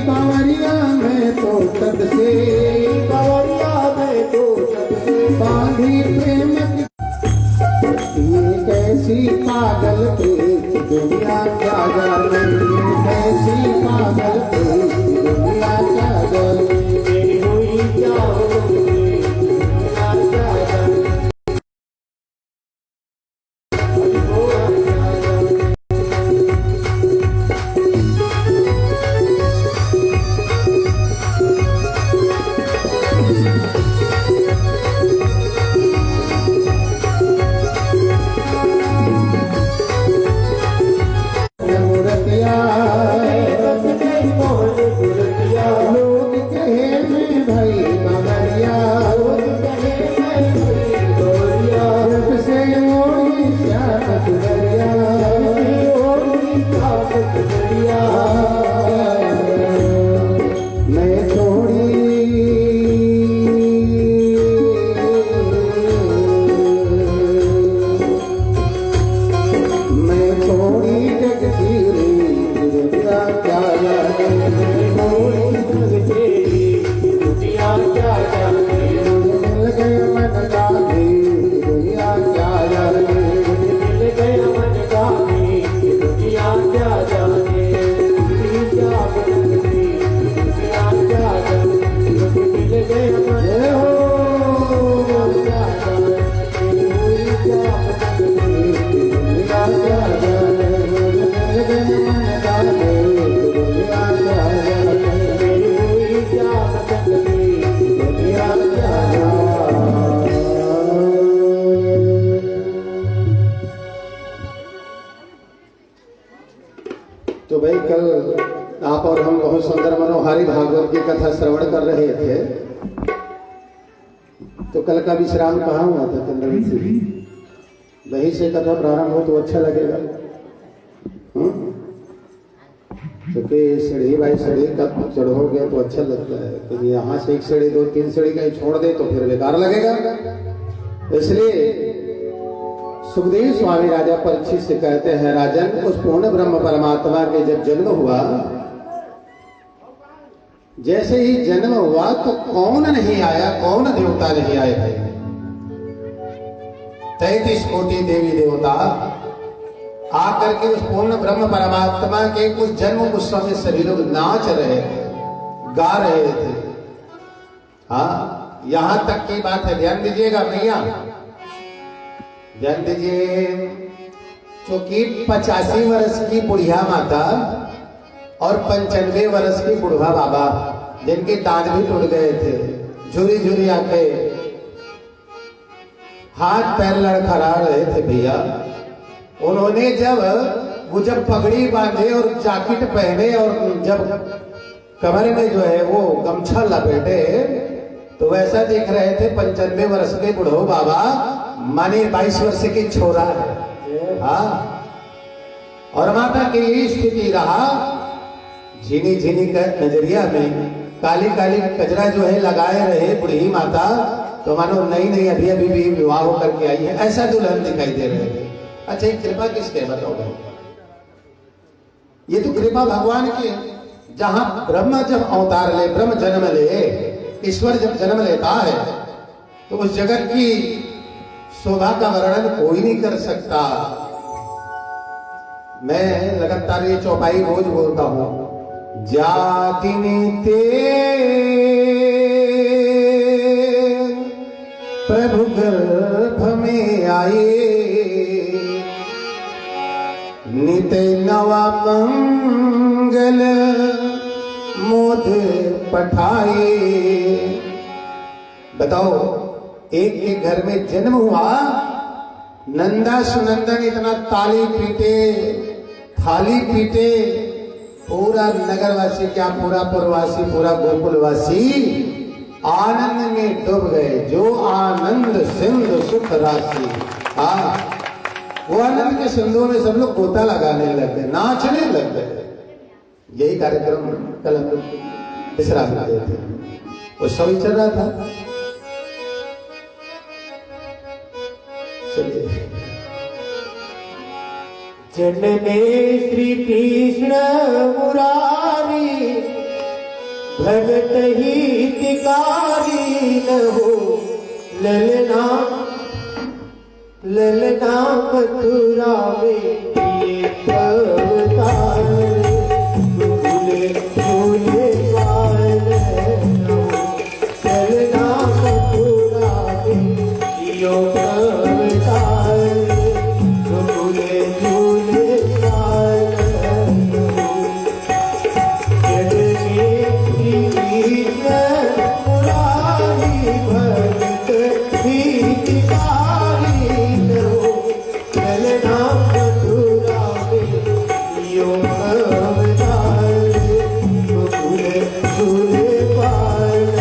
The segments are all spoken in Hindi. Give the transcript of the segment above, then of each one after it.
बावरिया में तो तब से बावरिया में तो तब से बांधी प्रेम ये कैसी पागल प्रीत दुनिया क्या जाने कैसी पागल प्रीत दुनिया क्या जाने मेरी हुई क्या दुनिया क्या जाने तो भाई कल आप और हम बहुत सुंदर मनोहारी भागवत की कथा श्रवण कर रहे थे। तो कल का विश्राम कहाँ हुआ था? चंद्रवीर से वहीं से कथा प्रारंभ हो तो अच्छा लगेगा। क्योंकि सीढ़ी बाई सीढ़ी तक चढ़ोगे तो अच्छा लगता है। तो यहाँ से एक सीढ़ी दो तीन सीढ़ी कहीं छोड़ दे तो फिर बेकार लगेगा। इसलिए सुखदेव स्वामी राजा परीक्षित से कहते हैं, राजन उस पूर्ण ब्रह्म परमात्मा के जब जन्म हुआ, जैसे ही जन्म हुआ तो कौन नहीं आया, कौन देवता नहीं आए थे? 33 कोटि देवी देवता आकर के उस पूर्ण ब्रह्म परमात्मा के कुछ जन्म उत्सव में सभी लोग नाच रहे थे, गा रहे थे। हाँ, यहां तक की बात है, ध्यान दीजिएगा भैया, ध्यान दीजिए। क्योंकि 85 वर्ष की बुढ़िया माता और 95 वर्ष की बुढ़वा बाबा, जिनके दांत भी टूट गए थे, झुरी झुरी आंखें, हाथ पैर लड़खड़ा रहे थे भैया, उन्होंने जब पगड़ी बांधे और जैकेट पहने और जब कमर में जो है वो गमछा लपेटे, तो वैसा देख रहे थे 95 वर्ष के बुढ़ो बाबा माने 22 वर्ष की छोरा है। हाँ, और माता की यही स्थिति रहा। झीनी झीनी का नजरिया में काली काली कजरा जो है लगाए रहे बुढ़ी माता, तो मानो नई नई अभी अभी भी विवाह होकर के आई है, ऐसा दुल्हन दिखाई दे रहे थे। अच्छा, ये कृपा किसके बताओ? ये तो कृपा भगवान की। जहां ब्रह्म जब अवतार ले, ब्रह्म जन्म ले, ईश्वर जब जन्म लेता है, तो उस जगत की शोभा का वर्णन कोई नहीं कर सकता। मैं लगातार ये चौपाई रोज बोलता हूं, जाति नीते प्रभु गर्भ में आए, नित नवा मंगल मोद पठाए। बताओ, एक के घर में जन्म हुआ, नंदा सुनंदन इतना ताली पीटे, थाली पीटे, पूरा नगरवासी क्या, पूरा पुरवासी, पूरा गोकुलवासी आनंद में डूब गए। जो आनंद सिंधु सुख राशि। वो आनंद के सिंधु में सब लोग गोता लगाने लग गए, नाचने लग गए। यही कार्यक्रम कल हम लोग विश्राम रहे थे, वो सब चल रहा था। चलिए, जनने श्री कृष्ण मुरारी, भगत हितकारी न हो। ललना ललना मथुरा में ये अवतार, झूले झूले बाल हो। ललना मथुरा में यो अवतार, झूले झूले बाल हो। जगने कृष्ण मुरारी, भगत हितकारी हो। ललना मथुरा में यो अवतार, झूले झूले बाल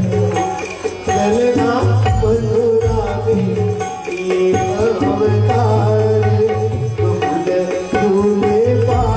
हो। ललना मथुरा में ये अवतार, झूले झूले बाल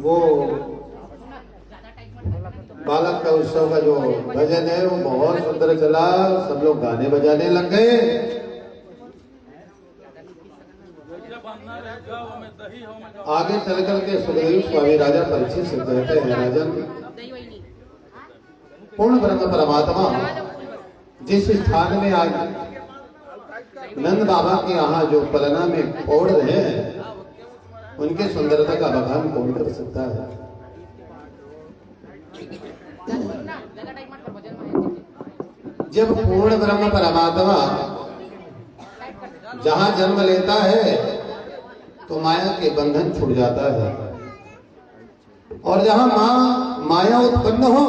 हो। बालक का उत्सव का जो भजन है वो बहुत सुंदर चला। सब लोग गाने बजाने लग गए। आगे चल कर के सुखदेव स्वामी राजा परीक्षित से कहते हैं, राजन, पूर्ण ब्रह्म परमात्मा जिस स्थान में आज नंद बाबा के यहाँ जो पलना में ओढ़ रहे हैं, उनके सुंदरता का बखान कौन कर सकता है। जब पूर्ण ब्रह्म परमात्मा जहां जन्म लेता है तो माया के बंधन छूट जाता है, और जहां माया उत्पन्न हो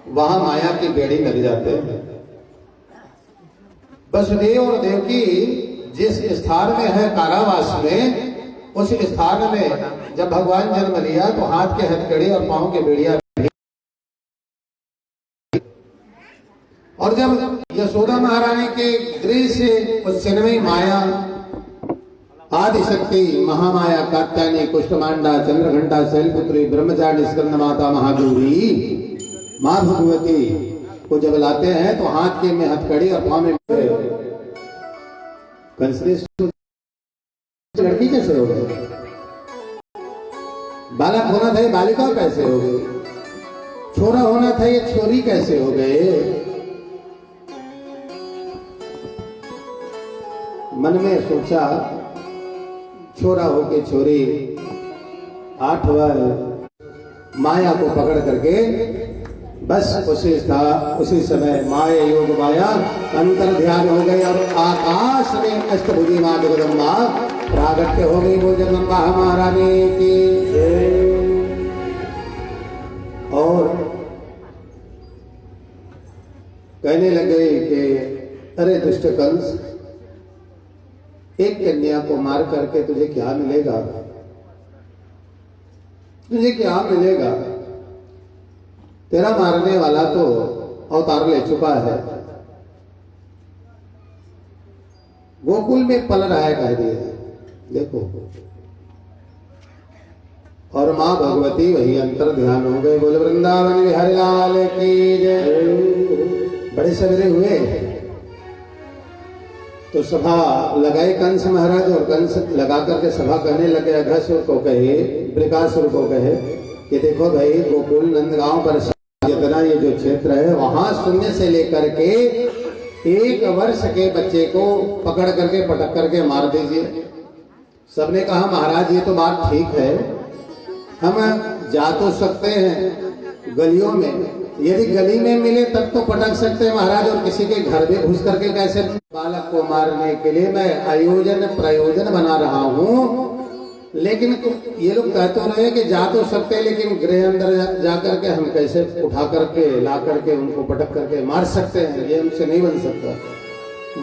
वहां माया की बेड़ी लग जाते हैं। वसुदेव और देवकी जिस स्थान में है कारावास में, उस स्थान में जब भगवान जन्म लिया तो हाथ के हथकड़ी और पांव के बेड़िया और जब यशोदा महारानी के गृह से उस चिन्मयी माया आदिशक्ति महामाया कात्यायनी कुष्ठमांडा चंद्रघंटा शैलपुत्री ब्रह्मचारिणी स्कंद माता महागौरी माँ भगवती को जब लाते हैं तो हाथ के में हथकड़ी और पाँव में लड़की कैसे हो गए, बालक होना था ये बालिका कैसे हो गई, छोरा होना था ये छोरी कैसे हो गए। मन में सोचा छोरा होके छोरी 8 बार माया को पकड़ करके बस उसी समय माया योग माया अंतर ध्यान हो गए और आकाश में अष्टभुजी मां जगदम्बा प्रागट्य हो गई। वो जगदम्बा महारानी की और कहने लगे कि अरे दुष्ट कंस, एक कन्या को मार करके तुझे क्या मिलेगा, तुझे क्या मिलेगा, तेरा मारने वाला तो अवतार ले चुका है, गोकुल में पल रहा है कह दिया। देखो और मां भगवती वही अंतर ध्यान हो गए। बोले वृंदावन बिहारी लाल की जय। बड़े सवेरे हुए तो सभा लगाए कंस महाराज और कंस लगा करके सभा कहने लगे, अघासुर को कहे, वृकासुर को कहे कि देखो भाई गोकुल नंदगांव पर जितना ये जो क्षेत्र है वहां शून्य से लेकर के 1 वर्ष के बच्चे को पकड़ करके पटक करके मार दीजिए। सबने कहा महाराज ये तो बात ठीक है, हम जा तो सकते हैं गलियों में, यदि गली में मिले तब तो पटक सकते हैं महाराज, और किसी के घर में घुस करके कैसे। बालक को मारने के लिए मैं आयोजन प्रयोजन बना रहा हूँ, लेकिन ये लोग कह तो रहे कि जा तो सकते हैं, लेकिन गृह अंदर जा करके हम कैसे उठा करके ला करके उनको पटक करके मार सकते हैं, ये हमसे नहीं बन सकता।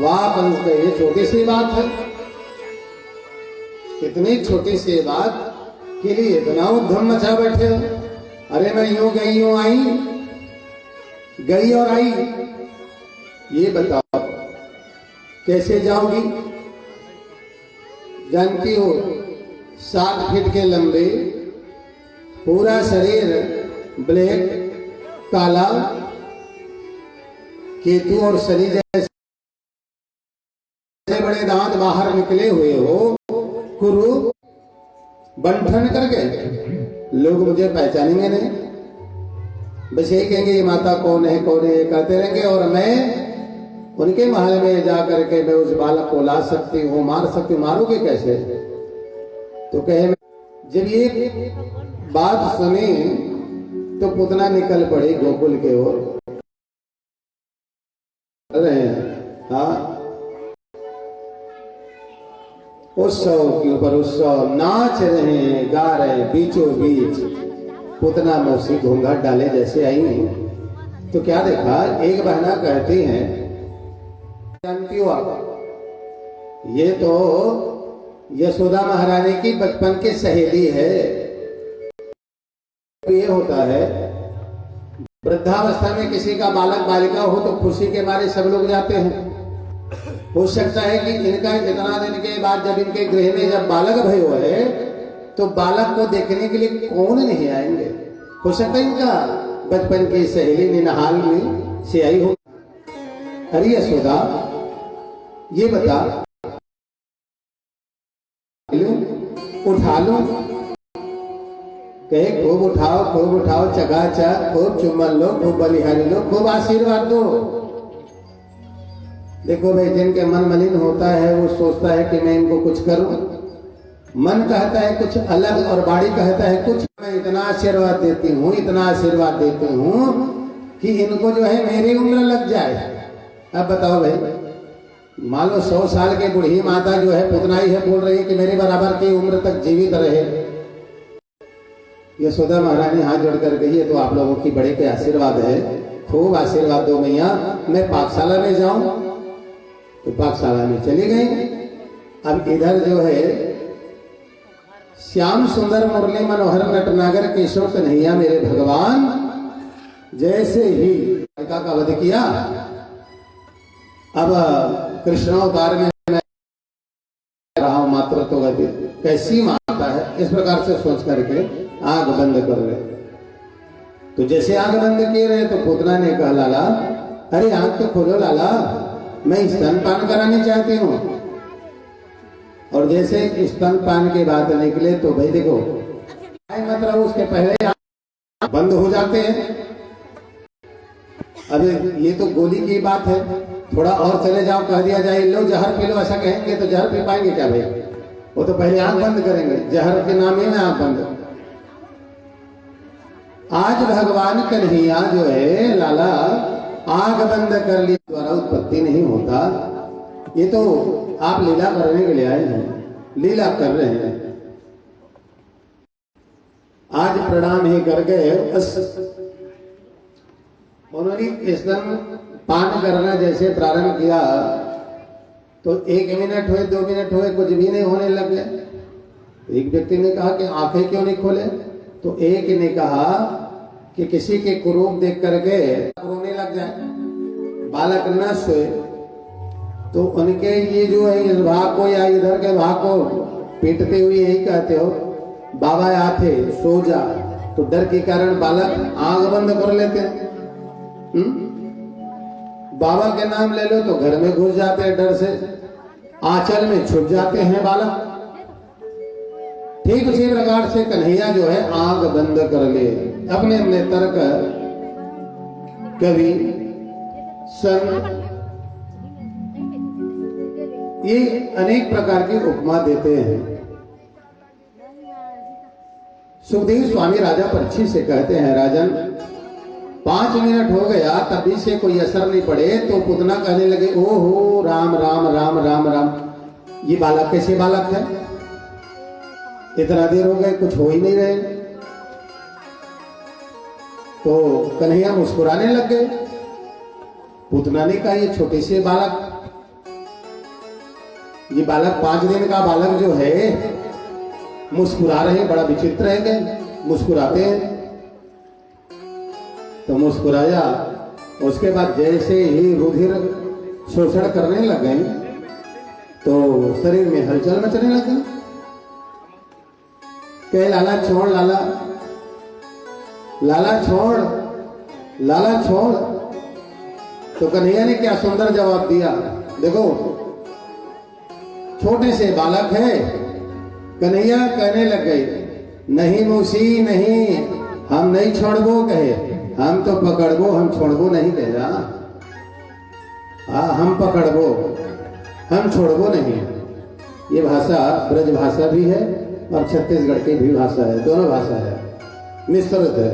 वाह कंस का ये छोटी सी बात है, इतनी छोटी सी बात के लिए इतना उद्यम मचा बैठे हो। अरे मैं यूं गई यूं आई, गई और आई, ये बताओ कैसे जाओगी। जानती हो 7 फीट के लंबे, पूरा शरीर ब्लैक काला, केतु और शनि जैसे बड़े दांत बाहर निकले हुए हो, कुरु बंठन करके लोग मुझे पहचानेंगे नहीं, बस ये कहेंगे ये माता कौन है कौन है, ये कहते रहेंगे, और मैं उनके महल में जा करके मैं उस बालक को ला सकती हूँ, मार सकती हूँ। मारोगे कैसे? तो कहे जब ये बात सुनी तो पुतना निकल पड़ी गोकुल के ओर रहे हैं। हाँ, उत्सव के ऊपर उत्सव, नाच रहे हैं, गा रहे हैं, बीचों बीच पुतना मौसी घूंघट डाले जैसे आई नहीं। तो क्या देखा, एक बहना कहती हैं, जानती हो आप ये तो यशोदा महारानी की बचपन की सहेली है। ये होता है वृद्धावस्था में किसी का बालक बालिका हो तो खुशी के मारे सब लोग जाते हैं। हो सकता है कि इनका इतना दिन के बाद जब इनके गृह में जब बालक भय हुए तो बालक को देखने के लिए कौन नहीं आएंगे। हो सकता है इनका बचपन की सहेली निनहाल में से आई हो। अरे यशोदा ये बता, उठा लो, कहे खूब उठाओ चकाचक, खूब चुम्बन लो, खूब बलिहारी लो, खूब आशीर्वाद दो। देखो भाई, जिनके मन मलिन होता है वो सोचता है कि मैं इनको कुछ करूं, मन कहता है कुछ अलग और बाड़ी कहता है कुछ। मैं इतना आशीर्वाद देती हूँ, इतना आशीर्वाद देती हूँ कि इनको जो है मेरी उम्र लग जाए। अब बताओ भाई, मान लो 100 साल के बूढ़ी माता जो है पुतनाई है, बोल रही है कि मेरे बराबर की उम्र तक जीवित रहे। यशोदा महारानी हाथ जोड़ कर गई है, तो आप लोगों की बड़े के आशीर्वाद है, खूब आशीर्वाद दो मैया। मैं पाकशाला में जाऊं तो पाकशाला में चली गई। अब इधर जो है श्याम सुंदर मुरली मनोहर नटनागर केशव कन्हैया मेरे भगवान, जैसे ही लड़का का वध किया अब कृष्णावतार में मैं रहा हूं मात्र तो गति कैसी माता है, इस प्रकार से सोच करके आंख बंद कर ले। तो जैसे आंख बंद किए रहे तो पुतना ने कहा, लाला अरे आंख तो खोलो लाला, मैं स्तनपान करानी चाहती हूँ। और जैसे स्तनपान की बात निकले तो भाई देखो मतलब उसके पहले आंख बंद हो जाते हैं। अभी ये तो गोली की बात है, थोड़ा और चले जाओ कह दिया जाए लो जहर पी लो, ऐसा कहेंगे तो जहर पी पाएंगे क्या भाई? वो तो पहले आंख बंद करेंगे, जहर के नाम ही में आंख बंद। आज भगवान कन्हैया जो है लाला आंख बंद कर ली द्वारा उत्पत्ति नहीं होता। ये तो आप लीला करने के लिए आए हैं, लीला कर रहे हैं। आज प्रणाम ही कर गए, उन्होंने स्तन पान करना जैसे प्रारंभ किया तो 1 मिनट हुए 2 मिनट हुए कुछ भी नहीं होने लग गया। एक व्यक्ति ने कहा कि आंखें क्यों नहीं खोले, तो एक ने कहा कि किसी के कुरूप देख करके रोने लग जाए, बालक न सोए तो उनके ये जो है इस भाग को या इधर के भाग को पीटते हुए यही कहते हो, बाबा आते सो जा। तो डर के कारण बालक आंख बंद कर लेते हैं। बाबा के नाम ले लो तो घर में घुस जाते हैं, डर से आंचल में छुप जाते हैं बालक। ठीक उसी प्रकार से कन्हैया जो है आंख बंद कर ले, अपने अपने तर्क कवि संत ये अनेक प्रकार की उपमा देते हैं। सुखदेव स्वामी राजा परीक्षित से कहते हैं, राजन 5 मिनट हो गया तब भी से कोई असर नहीं पड़े तो पुतना कहने लगे, ओहो राम राम राम राम राम, ये बालक कैसे बालक है, इतना देर हो गए कुछ हो ही नहीं रहे। तो कन्हैया मुस्कुराने लग गए। पुतना ने कहा, ये छोटे से बालक, ये बालक 5 दिन का बालक जो है मुस्कुरा रहे, बड़ा विचित्र है, मुस्कुराते हैं। तो मुस्कुराया, उसके बाद जैसे ही रुधिर शोषण करने लग गए तो शरीर में हलचल मचने लगे। कहे लाला छोड़, लाला लाला छोड़, लाला छोड़। तो कन्हैया ने क्या सुंदर जवाब दिया, देखो छोटे से बालक है। कन्हैया कहने लग गए, नहीं मौसी नहीं, हम नहीं छोड़बो, कहे हम तो पकड़बो, हम छोड़बो नहीं कहेगा। हम पकड़बो, हम छोड़बो नहीं। ये भाषा ब्रज भाषा भी है और छत्तीसगढ़ की भी भाषा है, दोनों भाषा है, मिश्रित है।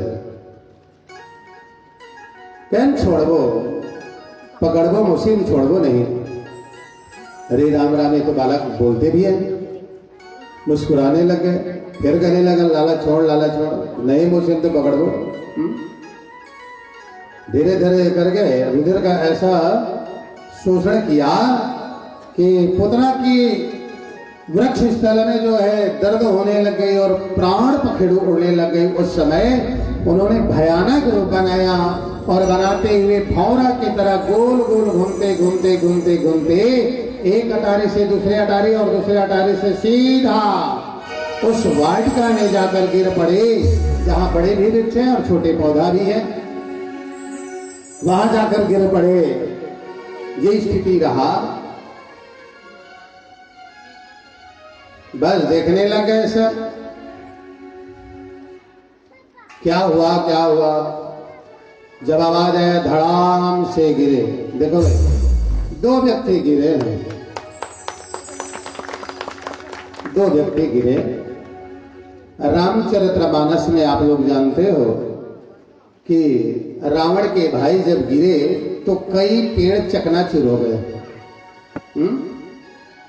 कैन छोड़बो, पकड़बो मौसी, छोड़बो नहीं। अरे राम राम, ये तो बालक बोलते भी है। मुस्कुराने लगे, फिर कहने लगा, लाला छोड़, लाला छोड़, नहीं मौसी तो पकड़बो। धीरे धीरे करके रुधिर का ऐसा शोषण किया कि पुतना की वृक्ष स्थल में जो है दर्द होने लग गई और प्राण पखेरु उड़ने लग गई। उस समय उन्होंने भयानक रूप बनाया और बनाते हुए भौरा की तरह गोल गोल घूमते घूमते घूमते घूमते एक अटारी से दूसरे अटारी और दूसरे अटारी से सीधा उस वाटिका में जाकर गिर पड़े जहां बड़े भी वृक्ष हैं और छोटे पौधा भी है, वहां जाकर गिर पड़े। ये स्थिति रहा। बस देखने लग गए सब, क्या हुआ क्या हुआ। जब आवाज आया धड़ाम से गिरे, देखो 2 व्यक्ति गिरे हैं, 2 व्यक्ति गिरे। रामचरितमानस में आप लोग जानते हो कि रावण के भाई जब गिरे तो कई पेड़ चकनाचूर हो गए।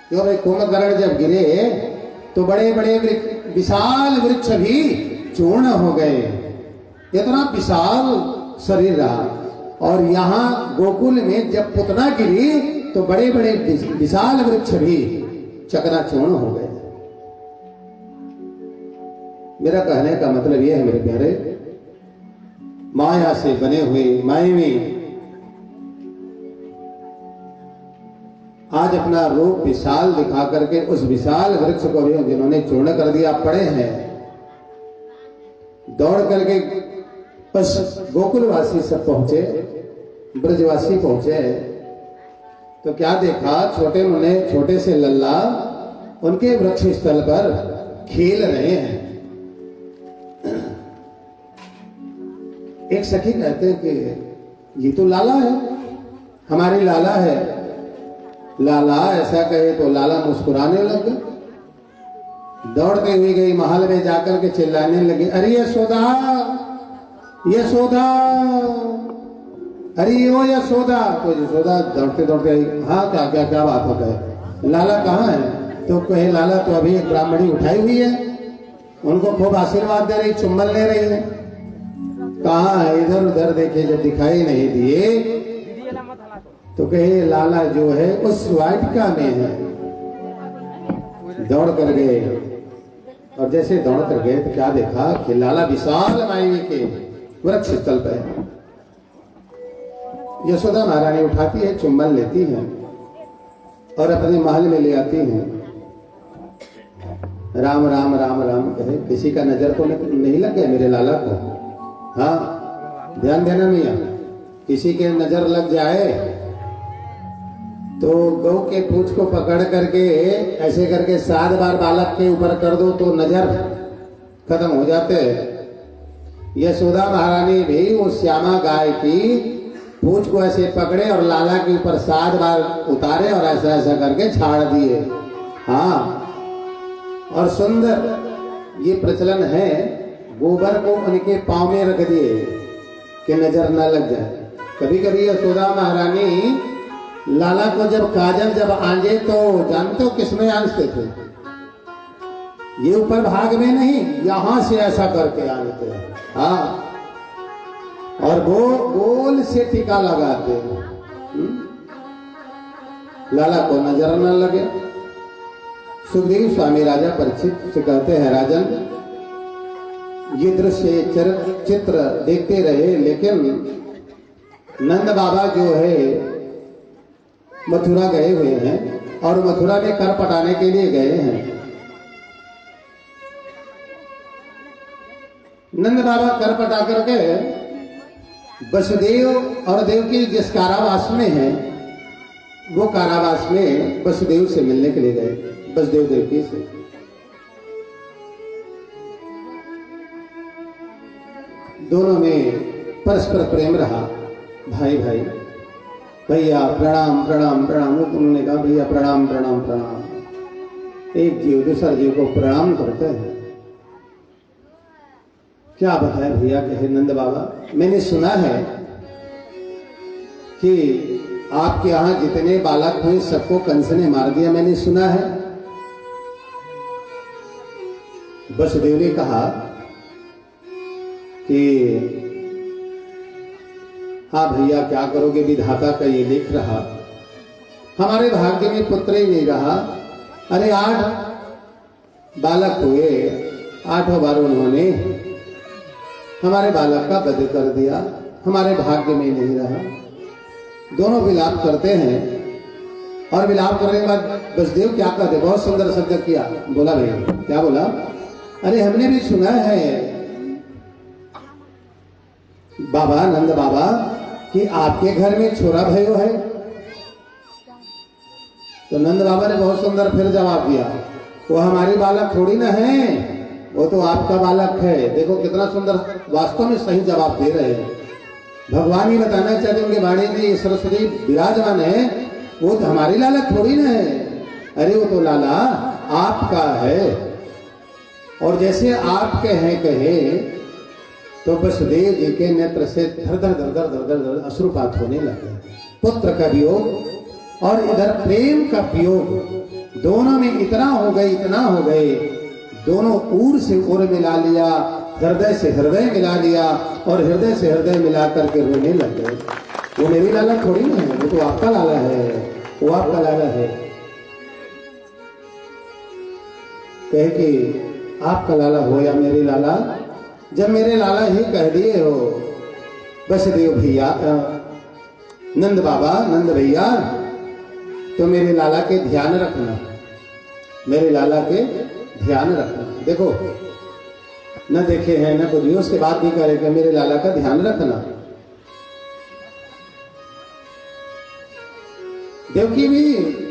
क्यों भाई, कुंभकर्ण जब गिरे तो बड़े बड़े विशाल वृक्ष भी चूर्ण हो गए। इतना विशाल शरीर रहा। और यहाँ गोकुल में जब पुतना गिरी तो बड़े बड़े विशाल वृक्ष भी चकनाचूर्ण हो गए। मेरा कहने का मतलब यह है मेरे प्यारे, माया से बने हुए मायवी आज अपना रूप विशाल दिखा करके उस विशाल वृक्ष को भी जिन्होंने चूर्ण कर दिया पड़े हैं, दौड़ करके बस गोकुलवासी सब पहुंचे, ब्रजवासी पहुंचे, तो क्या देखा, छोटे मुन्ने छोटे से लल्ला उनके वृक्ष स्थल पर खेल रहे हैं। एक सखी कहते हैं कि ये तो लाला है, हमारी लाला है। लाला ऐसा कहे तो लाला मुस्कुराने लग गए, दौड़ते हुए गई महल में जाकर के चिल्लाने लगी, अरे यशोदा, यशोदा, अरे ओ यशोदा। तो यशोदा दौड़ते दौड़ते आई, हाँ क्या क्या क्या बात हो गए, लाला कहाँ है? तो कहे लाला तो अभी एक ब्राह्मणी उठाई हुई है, उनको खूब आशीर्वाद दे रही, चुम्बन ले रही है। कहाँ है? इधर उधर देखे, जब दिखाई नहीं दिए तो कहे लाला जो है उस वाटिका में है। दौड़ कर गए, और जैसे दौड़ कर गए तो क्या देखा कि लाला विशाल मायने के वृक्ष स्थल पर। यशोदा महारानी उठाती है, चुम्बन लेती है और अपने महल में ले आती है। राम राम राम राम कहे, किसी का नजर तो नहीं लग गया मेरे लाला को? हाँ ध्यान देना मियाँ, किसी के नजर लग जाए तो गौ के पूंछ को पकड़ करके ऐसे करके 7 बार बालक के ऊपर कर दो तो नजर खत्म हो जाते हैं। यशोदा महारानी भी वो श्यामा गाय की पूंछ को ऐसे पकड़े और लाला के ऊपर 7 बार उतारे और ऐसा ऐसा करके छाड़ दिए। हाँ, और सुंदर ये प्रचलन है, गोबर को उनके पांव में रख दिए कि नजर न लग जाए। कभी कभी यशोदा महारानी लाला को जब काजल जब आंजे तो जानते हो किसमें आंजते थे? ये ऊपर भाग में नहीं, यहां से ऐसा करके आंजते हैं। हाँ, और वो गोल से टीका लगाते हैं, लाला को नजर न लगे। सुखदेव स्वामी राजा परीक्षित से कहते हैं, राजन ये दृश्य चित्र देखते रहे, लेकिन नंद बाबा जो है मथुरा गए हुए हैं और मथुरा में कर पटाने के लिए गए हैं। नंद बाबा कर पटा करके वसुदेव और देवकी जिस कारावास में है, वो कारावास में वसुदेव से मिलने के लिए गए, वसुदेव देवकी से। दोनों में परस्पर प्रेम रहा, भाई भाई। भैया प्रणाम प्रणाम प्रणाम, उन्होंने कहा भैया प्रणाम प्रणाम प्रणाम। एक जीव दूसरा जीव को प्रणाम करते हैं। क्या बताए भैया, कहे नंद बाबा, मैंने सुना है कि आपके यहां जितने बालक हुए सबको कंस ने मार दिया, मैंने सुना है। वसुदेव ने कहा कि हाँ भैया क्या करोगे, विधाता का ये लिख रहा, हमारे भाग्य में पुत्र ही नहीं रहा। अरे 8 बालक हुए, 8 बार उन्होंने हमारे बालक का वध कर दिया, हमारे भाग्य में नहीं रहा। दोनों विलाप करते हैं, और विलाप करने के बाद वसुदेव क्या कहते, बहुत सुंदर शब्द किया, बोला भैया क्या बोला, अरे हमने भी सुना है बाबा, नंद बाबा, कि आपके घर में छोरा भयो है। तो नंद बाबा ने बहुत सुंदर फिर जवाब दिया, वो हमारी बालक थोड़ी ना है, वो तो आपका बालक है। देखो कितना सुंदर, वास्तव में सही जवाब दे रहे हैं। भगवान ही बताना चाहते उनके वाणी में, सरस्वती विराजमान है, वो तो हमारी लाला थोड़ी ना है। अरे वो तो लाला आपका है, और जैसे आपके हैं कहे तो वसुदेव जी के नेत्र से धर धर धर धर धर धर अश्रुपात होने लगे। पुत्र का वियोग और इधर प्रेम का वियोग, दोनों में इतना हो गए, इतना हो गए, दोनों ऊर से ऊर मिला लिया, हृदय से हृदय मिला लिया, और हृदय से हृदय मिला करके रोने लग गए। वो मेरी लाला थोड़ी ना है, वो तो आपका लाला है, वो आपका लाला है। कहे कि आपका लाला हो या मेरी लाला, जब मेरे लाला ही कह दिए हो वसुदेव भैया, नंद बाबा, नंद भैया, तो मेरे लाला के ध्यान रखना, मेरे लाला के ध्यान रखना। देखो न देखे हैं न कुछ, उसके बाद भी करेगा मेरे लाला का ध्यान रखना। देवकी भी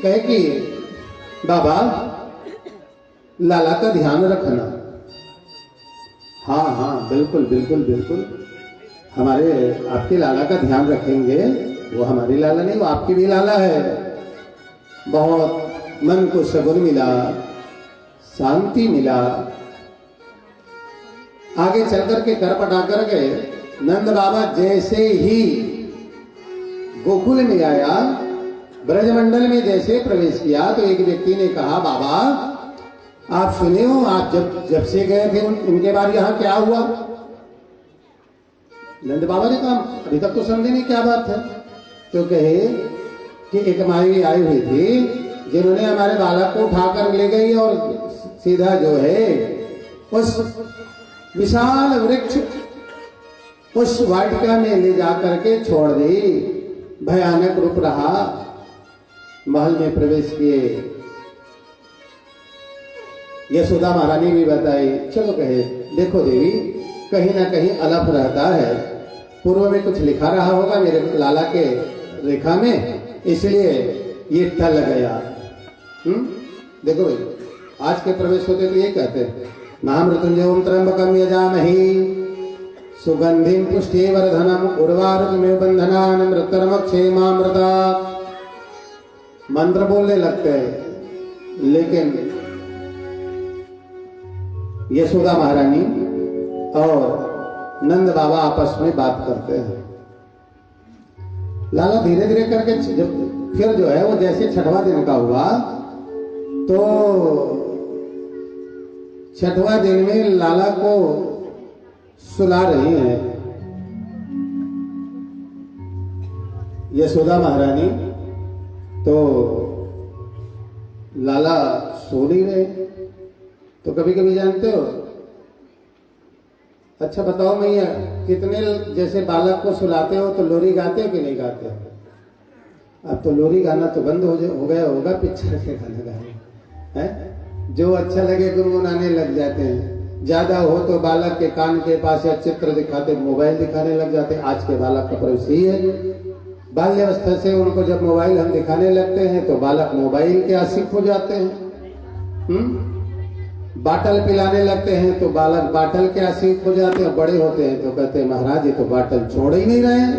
कहे कि बाबा लाला का ध्यान रखना। हाँ हाँ बिल्कुल बिल्कुल बिल्कुल, हमारे आपके लाला का ध्यान रखेंगे। वो हमारी लाला नहीं, वो आपकी भी लाला है। बहुत मन को सुकून मिला, शांति मिला। आगे चल करके कर पटा करके नंद बाबा जैसे ही गोकुल में आया, ब्रजमंडल में जैसे प्रवेश किया, तो एक व्यक्ति ने कहा बाबा आप सुने हो, आप जब से गए थे उनके बाद यहाँ क्या हुआ? नंद बाबा ने कहा अभी तक तो समझे नहीं क्या बात है। तो कहे कि एक माई आई हुई थी जिन्होंने हमारे बालक को उठाकर ले गई और सीधा जो है उस विशाल वृक्ष उस वाटिका में ले जा करके छोड़ दी। भयानक रूप रहा। महल में प्रवेश किए। यशोदा महारानी भी बताई। चलो कहे देखो देवी, कहीं ना कहीं अलफ रहता है, पूर्व में कुछ लिखा रहा होगा मेरे लाला के रेखा में, इसलिए ये टल गया। देखो भाई, आज के प्रवेश होते तो ये कहते हैं महामृत्युंजयं त्र्यंबकं यजामहे सुगंधिं पुष्टिवर्धनम् उर्वारुकमिव बन्धनान् मृत्युर्मोक्षेमामृतात्। मंत्र बोलने लगते हैं, लेकिन यशोदा महारानी और नंद बाबा आपस में बात करते हैं। लाला धीरे धीरे करके जब फिर जो है वो जैसे छठवां दिन का हुआ, तो छठवां दिन में लाला को सुला रही है यशोदा महारानी। तो लाला सो नहीं रहे। तो कभी कभी जानते हो, अच्छा बताओ मैया, कितने जैसे बालक को सुलाते हो तो लोरी गाते हो कि नहीं गाते हो? अब तो लोरी गाना तो बंद हो गया होगा, पिक्चर के गाने गाने हैं। जो अच्छा लगे गुनगुनाने लग जाते हैं। ज्यादा हो तो बालक के कान के पास या चित्र दिखाते, मोबाइल दिखाने लग जाते। आज के बालक का प्रवेश ही है। बाल्यावस्था से उनको जब मोबाइल हम दिखाने लगते हैं तो बालक मोबाइल के आशिक हो जाते हैं। बाटल पिलाने लगते हैं तो बालक बाटल के आशिक हो जाते हैं। बड़े होते हैं तो कहते हैं महाराज ये तो बाटल छोड़ ही नहीं रहे हैं।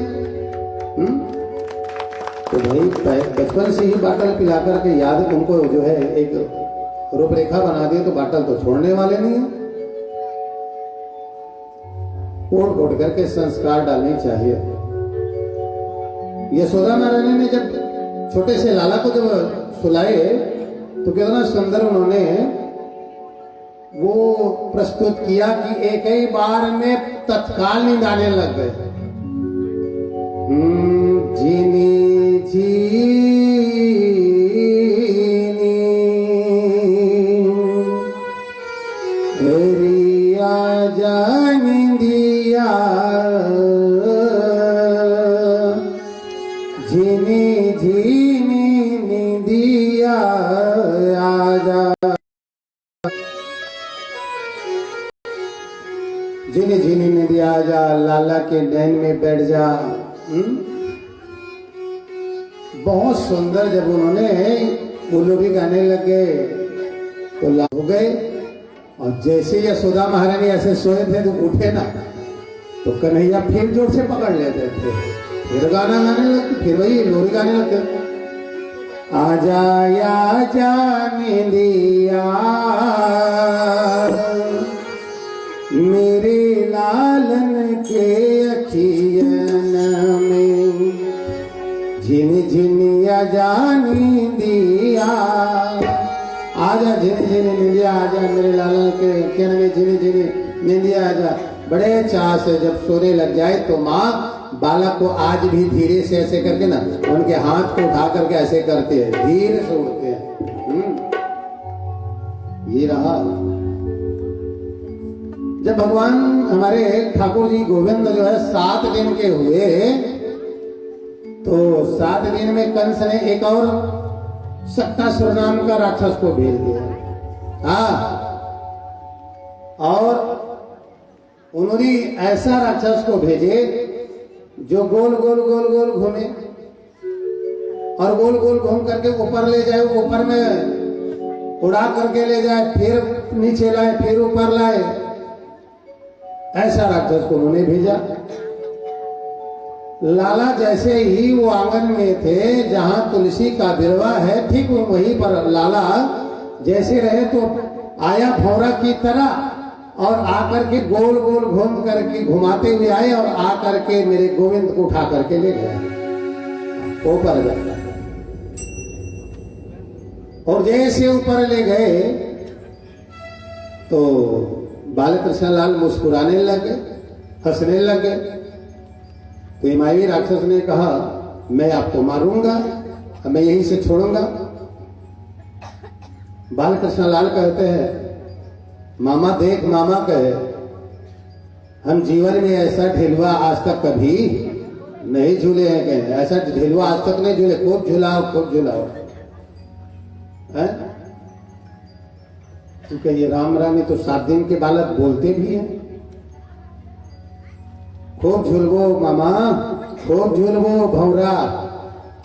तो भाई बचपन से ही बाटल पिला करके याद उनको जो है एक रूपरेखा बना दिए तो बाटल तो छोड़ने वाले नहीं है। कोट कोट करके संस्कार डालने चाहिए। यशोदा महारानी ने जब छोटे से लाला को जब सुलाए तो कितना सुंदर उन्होंने वो प्रस्तुत किया कि एक ही बार में तत्काल नींद आने लग गए। जीनी जीनी रिया जानी दिया, जीनी जीनी निदिया आजा, जीनी जीनी निदिया आजा, लाला के नैन में बैठ जा। बहुत सुंदर। जब उन्होंने उल्लू गाने लगे तो हो गए। और जैसे यशोदा महारानी ऐसे सोए थे तो उठे ना तो कन्हैया फिर जोर से पकड़ लेते थे, फिर गाना गाने लगते, फिर वही लोरी गाने लगते। आजा आजा निदिया मेरे लालन के अखियन में, झिन झिन जानी दिया आजा, झिन झिन निंदिया आजा मेरे लालन के अखियन में, झिन झिन निंदिया आजा। बड़े चाह से जब सोने लग जाए तो माँ बालक को आज भी धीरे से ऐसे करके ना उनके हाथ को उठा करके ऐसे करते हैं, धीरे से उठते हैं। ये रहा। जब भगवान हमारे ठाकुर जी गोविंद जो है 7 दिन के हुए तो 7 दिन में कंस ने एक और सत्तासुर नाम का राक्षस को भेज दिया। हाँ, और उन्होंने ऐसा राक्षस को भेजे जो गोल गोल गोल गोल घूमे और गोल गोल घूम करके ऊपर ले जाए, ऊपर में उड़ा करके ले जाए, फिर नीचे लाए, फिर ऊपर लाए। ऐसा राक्षस को उन्होंने भेजा। लाला जैसे ही वो आंगन में थे जहां तुलसी का बिरवा है, ठीक वहीं पर लाला जैसे रहे तो आया भौरा की तरह और आकर के गोल गोल घूम करके घुमाते हुए आए और आकर के मेरे गोविंद को उठा करके ले गए ऊपर गए। और जैसे ऊपर ले गए तो बालकृष्ण लाल मुस्कुराने लगे, हंसने लगे। तो हिमायी राक्षस ने कहा, मैं आपको मारूंगा, मैं यहीं से छोड़ूंगा। बालकृष्ण लाल कहते हैं, मामा देख, मामा कहे, हम जीवन में ऐसा ढेलुआ आज तक कभी नहीं झूले हैं। कहे ऐसा ढेलुआ आज तक नहीं झूले, खूब झुलाओ खूब झुलाओ। तो कहिए राम रानी तो 7 दिन के बालक बोलते भी हैं। खूब झुलवो मामा, खूब झुलवो भौरा।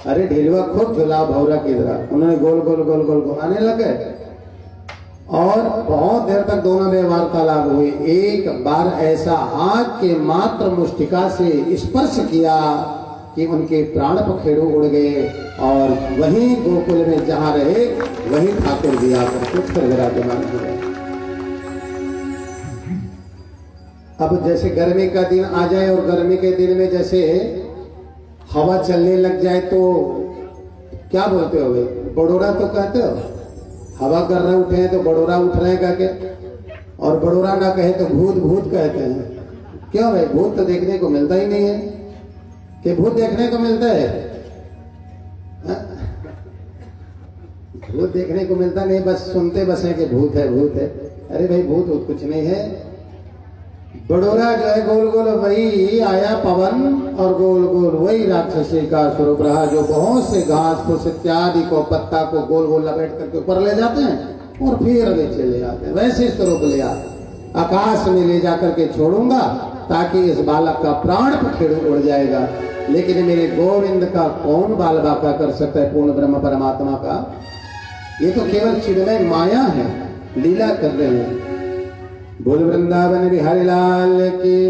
अरे ढेलुआ खूब झुलाओ भौरा की तरह। उन्होंने गोल गोल गोल गोल घुमाने लगे और बहुत देर तक दोनों में वार्तालाप हुई। एक बार ऐसा हाथ के मात्र मुष्टिका से स्पर्श किया कि उनके प्राण पखेरु उड़ गए और वहीं गोकुल में जहां रहे वहीं ठाकुर जी आकर के फिर विराजमान हुए। अब जैसे गर्मी का दिन आ जाए और गर्मी के दिन में जैसे हवा चलने लग जाए तो क्या बोलते हो, बड़ोरा तो कहते हो। हवा कर रहे उठे हैं तो बड़ोरा उठ रहे हैं क्या, और बड़ोरा ना कहे तो भूत भूत कहते हैं। क्यों भाई, भूत तो देखने को मिलता ही नहीं है कि भूत देखने को मिलता है। भूत देखने को मिलता नहीं, बस सुनते बस है कि भूत है भूत है। अरे भाई भूत कुछ नहीं है। बड़ोरा जो है गोल गोल वही आया पवन और गोल गोल वही राक्षसी का स्वरूप रहा, जो बहुत से घास फूस इत्यादि को पत्ता को गोल गोल लपेट करके ऊपर ले जाते हैं और फिर नीचे ले आते हैं। वैसे स्वरूप ले आते, आकाश में ले जाकर के छोड़ूंगा ताकि इस बालक का प्राण पखेरु उड़ जाएगा। लेकिन मेरे गोविंद का कौन बाल बाका कर सकता है, पूर्ण ब्रह्म परमात्मा का। ये तो केवल चिन्मय माया है, लीला कर रहे हैं। बोल वृंदावन बिहारी लाल की।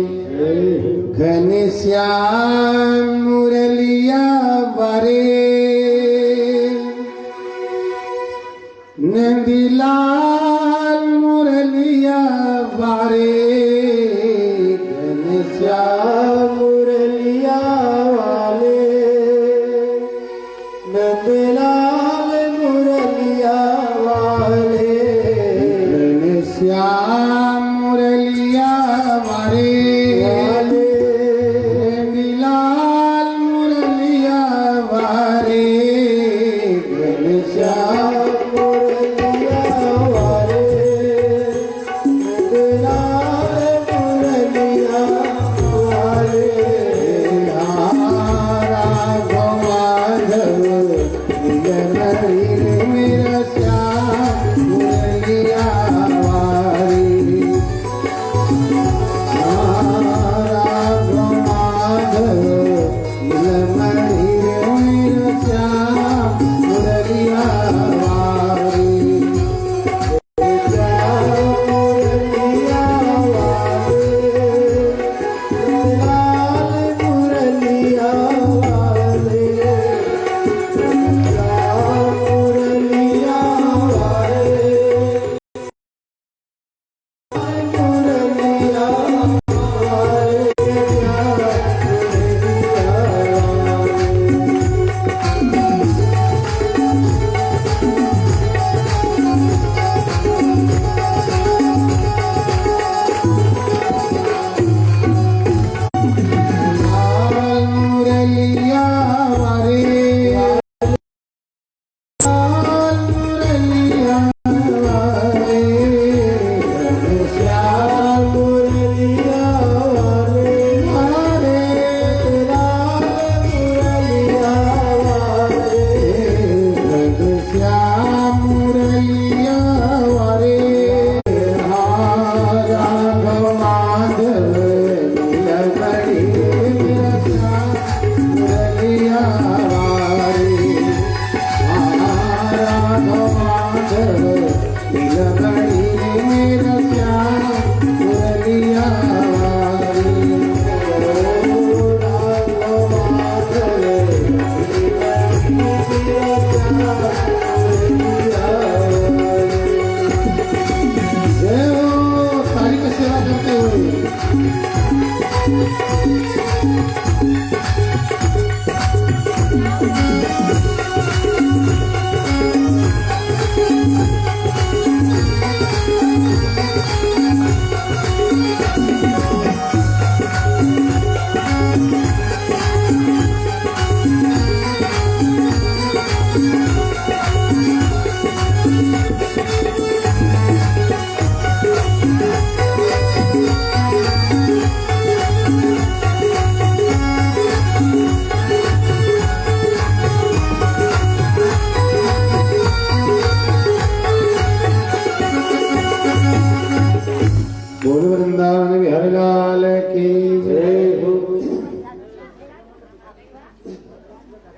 घनश्याम मुरलिया बारे, नंदीलाल मुरलिया बारे। घनश्याम मुरलिया वाले, नंदीलाल मुरलिया वाले। घनश्याम मुरलिया वाले, नंदीलाल मुरलिया वाले।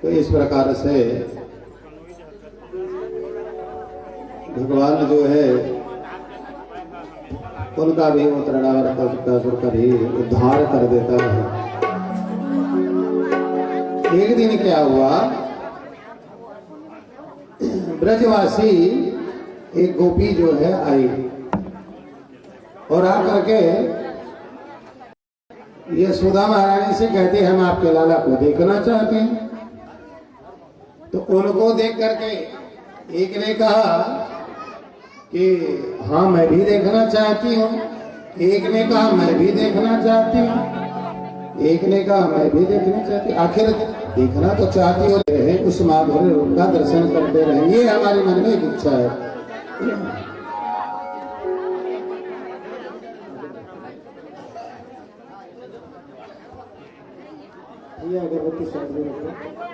तो इस प्रकार से भगवान जो है उनका भी वो तृणावर्त का भी उद्धार कर देता है। एक दिन क्या हुआ, ब्रजवासी एक गोपी जो है आई और आकर के यशोदा महारानी से कहते हम आपके लाला को देखना चाहते हैं। तो उनको देख करके एक ने कहा कि हाँ मैं भी देखना चाहती हूँ, एक ने कहा मैं भी देखना चाहती हूँ, एक ने कहा मैं भी देखना चाहती हूँ। आखिर देखना तो चाहती हो रहे, उस माधुर्य रूप का दर्शन करते रहे, ये हमारे मन में एक इच्छा है। ये अगरबत्ती साथ में रखो।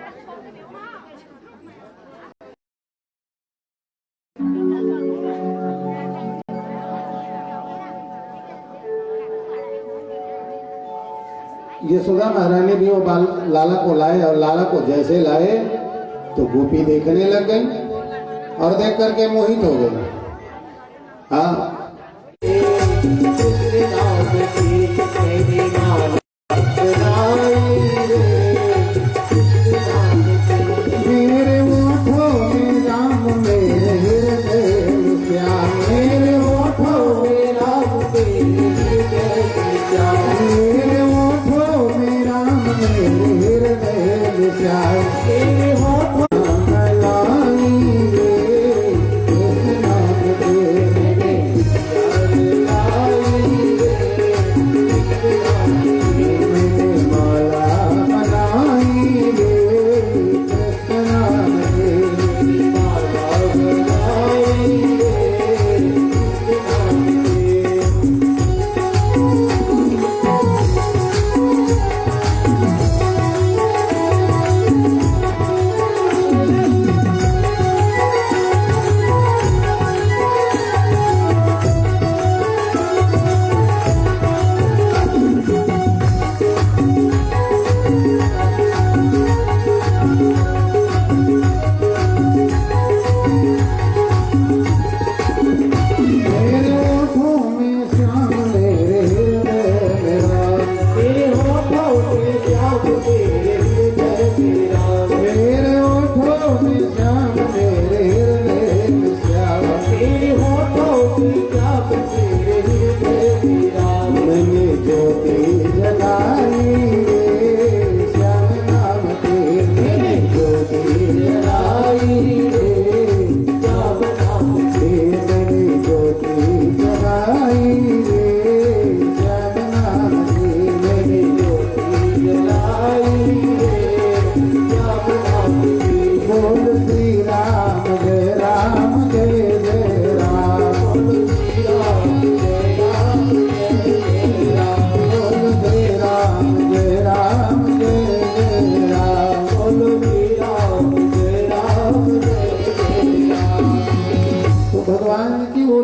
यशोदा महारानी भी वो लाला को लाए और लाला को जैसे लाए तो गोपी देखने लग गई और देख करके मोहित हो गई। हाँ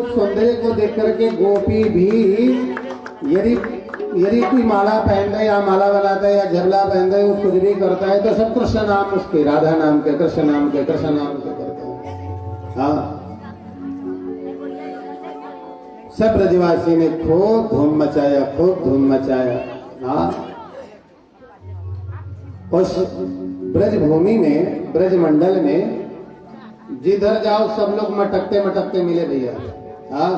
सौंदर्य को देख करके गोपी भी यदि कोई माला पहन दे या माला बनाता है या झबला पहन दे कुछ भी करता है तो सब कृष्ण नाम उसके, राधा नाम के, कृष्ण नाम के, कृष्ण नाम के करते हैं। हाँ सब ब्रजवासी ने खूब धूम मचाया, खूब धूम मचाया। हाँ उस ब्रज भूमि में, ब्रज मंडल में जिधर जाओ सब लोग मटकते मटकते मिले भैया। हाँ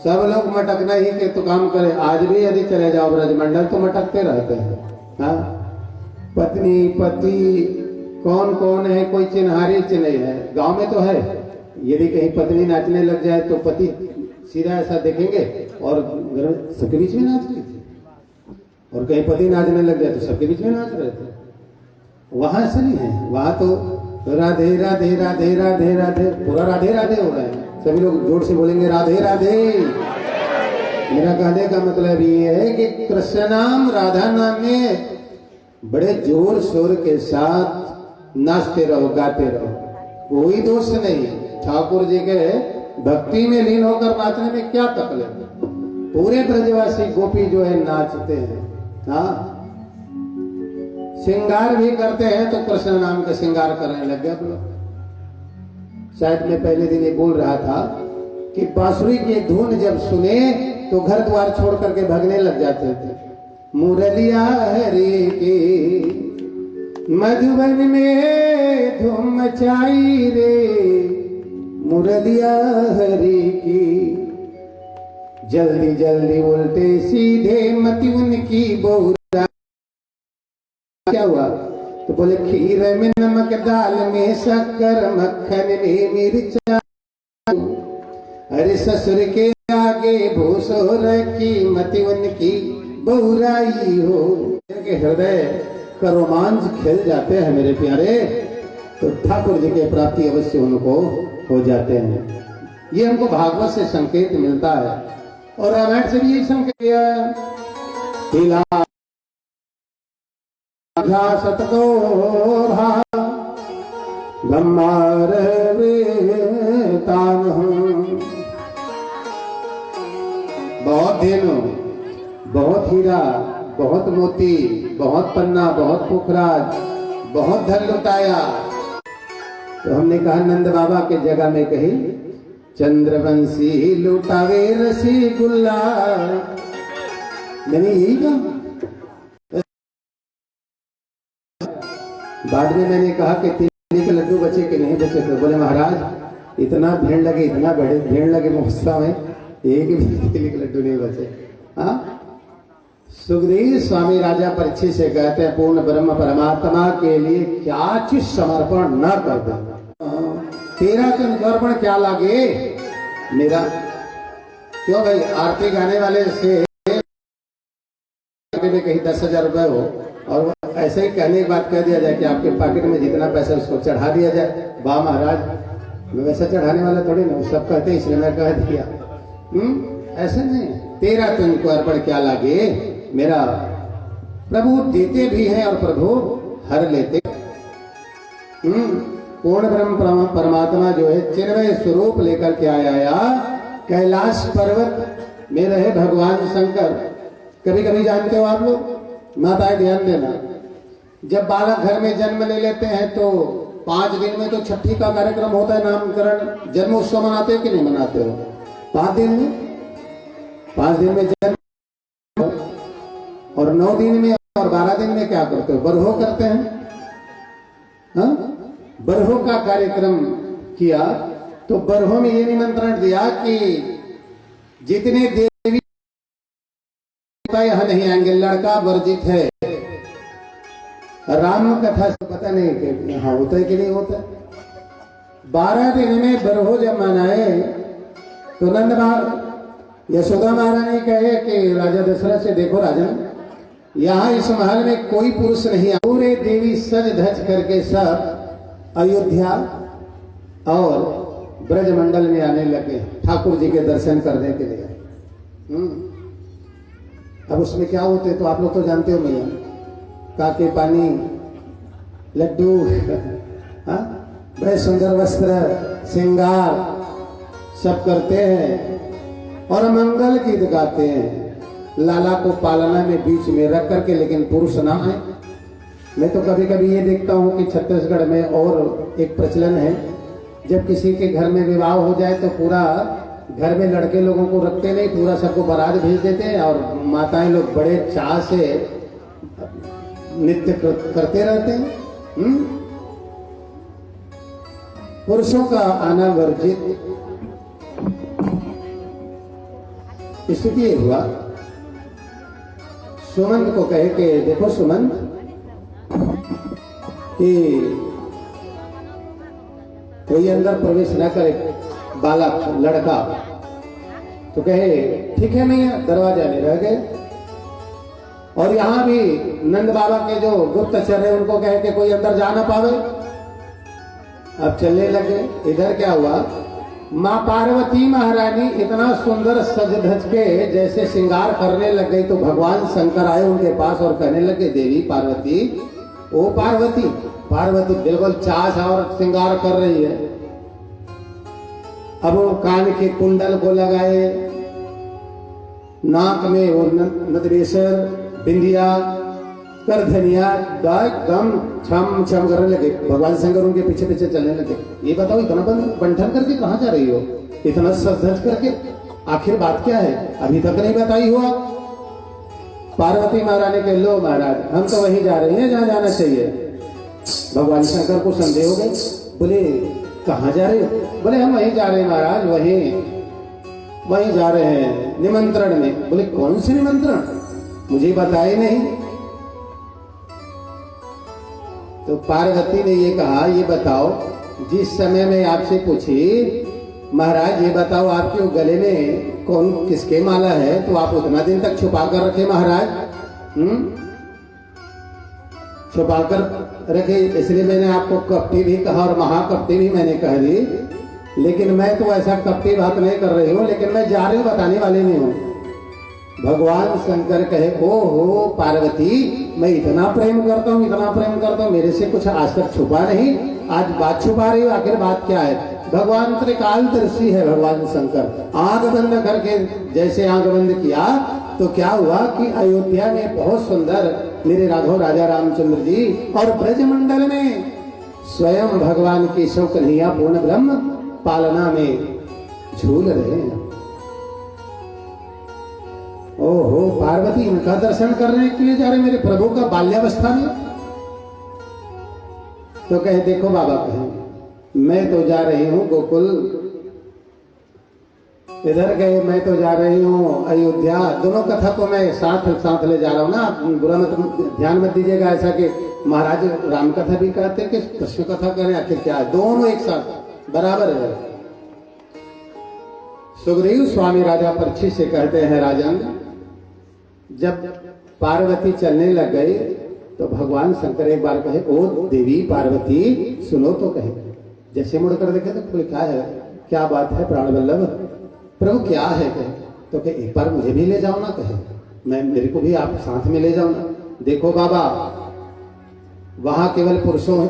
सब लोग मटकना ही के तो काम करे। आज भी यदि चले जाओ ब्रजमंडल तो मटकते रहते हैं। हाँ पत्नी पति कौन कौन है, कोई चिन्हारी नहीं है। गांव में तो है, यदि कहीं पत्नी नाचने लग जाए तो पति सीधा ऐसा देखेंगे और सबके बीच में नाच रही थी, और कहीं पति नाचने लग जाए तो सबके बीच में नाच रहे थे। वहां ऐसा नहीं है, वहां तो राधे राधे राधे राधे राधे, पूरा राधे राधे हो रहा है। सभी लोग जोर से बोलेंगे राधे राधे। मेरा कहने का मतलब ये है कि कृष्ण नाम, राधा नाम में बड़े जोर शोर के साथ नाचते रहो, गाते रहो, कोई दोष नहीं। ठाकुर जी के भक्ति में लीन होकर नाचने में क्या तकलीफ। पूरे ब्रजवासी गोपी जो है नाचते हैं। हाँ श्रृंगार भी करते हैं तो कृष्ण नाम का श्रृंगार करने लग गया लोग। शायद मैं पहले दिन ये बोल रहा था कि बांसुरी की धुन जब सुने तो घर द्वार छोड़ करके भागने लग जाते थे। मुरलिया हरे के मधुबन में धूम मचाई रे, मुरलिया हरे की जल्दी जल्दी उल्टे सीधे मति उनकी बहुरा। क्या हुआ तो बोले खीर में नमक, दाल में शक्कर, मक्खन में मिर्चा, अरे ससुर के आगे भूसोर की मति उनकी बहुराई हो। के हृदय का रोमांच खेल जाते हैं मेरे प्यारे, तो ठाकुर जी के प्राप्ति अवश्य उनको हो जाते हैं। ये हमको भागवत से संकेत मिलता है और रामायण से भी यही संकेत है। सतको ब्रह्मार बहुत दिनों, बहुत हीरा, बहुत मोती, बहुत पन्ना, बहुत पुखराज, बहुत धन लुटाया। तो हमने कहा नंद बाबा के जगह में कही चंद्रवंशी लुटावे रसीगुल्ला। मैंने यही कहा। बाद में मैंने कहा कि तीन के लड्डू बचे कि नहीं बचे। तो बोले महाराज इतना भीड़ लगे, इतना बड़े भीड़ लगे महोत्सव में, एक भी तिल के लड्डू नहीं बचे। हाँ, सुखदेव स्वामी राजा परीक्षित से कहते हैं पूर्ण ब्रह्म परमात्मा के लिए क्या चीज समर्पण न कर दे, तेरा समर्पण क्या लागे मेरा। क्यों भाई, आरती गाने वाले से में कहीं 10,000 रुपए हो और ऐसे ही कहने की बात कह दिया जाए कि आपके पॉकेट में जितना पैसा उसको चढ़ा दिया जाए। वाह महाराज, मैं वैसा चढ़ाने वाला थोड़ी ना, सब कहते हैं इसलिए मैं कह दिया। ऐसे नहीं, तेरा तुमको अर्पण क्या लागे मेरा। प्रभु देते भी हैं और प्रभु हर लेते। पूर्ण ब्रह्म परमात्मा जो है चिन्मय स्वरूप लेकर के आया कैलाश पर्वत में रहे भगवान शंकर। कभी कभी जानते हो आप लोग, माताएं ध्यान देना, जब बालक घर में जन्म ले लेते हैं तो 5 दिन में तो छठी का कार्यक्रम होता है, नामकरण, जन्मोत्सव मनाते हो कि नहीं मनाते हो। 5 दिन में जन्म, और 9 दिन में और 12 दिन में क्या करते हो, बरहो करते हैं। हाँ, बरहो का कार्यक्रम किया तो बरहो में ये निमंत्रण दिया कि जितने देवी यहाँ नहीं आएंगे, लड़का वर्जित है। राम कथा से पता नहीं कि यहाँ होता है कि नहीं होता। 12 दिन में बरहो जब मनाए तो नंद यशोदा महारानी कहे कि राजा दशरथ से, देखो राजन, यहाँ इस महल में कोई पुरुष नहीं, पूरे देवी सज धज करके सब अयोध्या और ब्रजमंडल में आने लगे ठाकुर जी के दर्शन करने के लिए। अब उसमें क्या होते तो आप लोग तो जानते हो भैया, काके पानी, लड्डू, बड़े सुंदर वस्त्र, श्रृंगार सब करते हैं और मंगल गीत गाते हैं। लाला को पालना में बीच में रख करके, लेकिन पुरुष ना है। मैं तो कभी कभी ये देखता हूँ कि छत्तीसगढ़ में और एक प्रचलन है, जब किसी के घर में विवाह हो जाए तो पूरा घर में लड़के लोगों को रखते नहीं, पूरा सबको बारात भेज देते हैं और माताएं लोग बड़े चाह से नृत्य करते रहते हैं। पुरुषों का आना वर्जित। स्थिति हुआ, सुमंत को कहे कि देखो सुमंत, कि कोई अंदर प्रवेश न करे, बालक लड़का। तो कहे ठीक है मैया, दरवाजा में रह गए। और यहाँ भी नंद बाबा के जो गुप्तचर है उनको कहे कि कोई अंदर जा ना पावे। अब चलने लगे। इधर क्या हुआ, माँ पार्वती महारानी इतना सुंदर सज धज के जैसे श्रृंगार करने लग गई तो भगवान शंकर आए उनके पास और कहने लगे, देवी पार्वती, ओ पार्वती। पार्वती बिल्कुल चाह और श्रृंगार कर रही है। अब वो कान के कुंडल को लगाए, नाक में वो नदरेश्वर, बिंदिया, कर धनिया एकदम छम छम करने लगे। भगवान शंकर उनके पीछे पीछे चलने लगे। ये बताओ इतना बंठन करके कहाँ जा रही हो, इतना सज धज करके, आखिर बात क्या है, अभी तक नहीं बताई हुआ। पार्वती महारानी के लो महाराज हम तो वहीं जा रहे हैं जहाँ जाना चाहिए। भगवान शंकर को संदेह हो गए, बोले कहाँ जा रहे हो? बोले हम वहीं जा रहे हैं महाराज, वहीं जा रहे हैं निमंत्रण में। बोले कौन से निमंत्रण, मुझे बताए नहीं। तो पार्वती ने ये कहा, ये बताओ जिस समय मैं आपसे पूछी महाराज ये बताओ आपके गले में कौन किसके माला है, तो आप उतना दिन तक छुपा कर रखे महाराज। छुपा कर रखे, इसलिए मैंने आपको कपटी भी कहा और महाकपटी भी मैंने कह दी। लेकिन मैं तो ऐसा कपटी बात नहीं कर रही हूँ, लेकिन मैं जा रही हूँ, बताने वाली नहीं हूँ। भगवान शंकर कहे, ओ हो पार्वती मैं इतना प्रेम करता हूँ, इतना प्रेम करता हूँ, मेरे से कुछ आज तक छुपा नहीं, आज बात छुपा रही हो, आखिर बात क्या है? भगवान त्रिकालदर्शी है भगवान शंकर। आंख बंद करके जैसे आंख बंद किया तो क्या हुआ कि अयोध्या में बहुत सुंदर मेरे राघव राजा रामचंद्र जी और ब्रजमंडल में स्वयं भगवान केशव कन्हैया पूर्ण ब्रह्म पालना में झूल रहे हैं। ओहो पार्वती इनका दर्शन करने के लिए जा रहे मेरे प्रभु का बाल्यावस्था में। तो कहे देखो बाबा, कहे मैं तो जा रही हूँ गोकुल, इधर गए मैं तो जा रही हूँ अयोध्या। दोनों कथा को मैं साथ साथ ले जा रहा हूँ ना, बुरा मत ध्यान मत दीजिएगा ऐसा कि महाराज राम कथा भी कहते कि कृष्ण कथा करें, आखिर क्या है, दोनों एक साथ बराबर है। सुग्रीव स्वामी राजा परीक्षित से कहते हैं, राजन जब पार्वती चलने लग गई तो भगवान शंकर एक बार कहे, ओ देवी पार्वती सुनो। तो कहे, जैसे मुड़ कर देखे तो कोई क्या है, क्या बात है प्राण वल्लभ, प्रभु क्या है? कहे तो कहे एक बार मुझे भी ले जाओ ना, कहे मैं मेरे को भी आप साथ में ले जाओ ना। देखो बाबा वहां केवल पुरुषों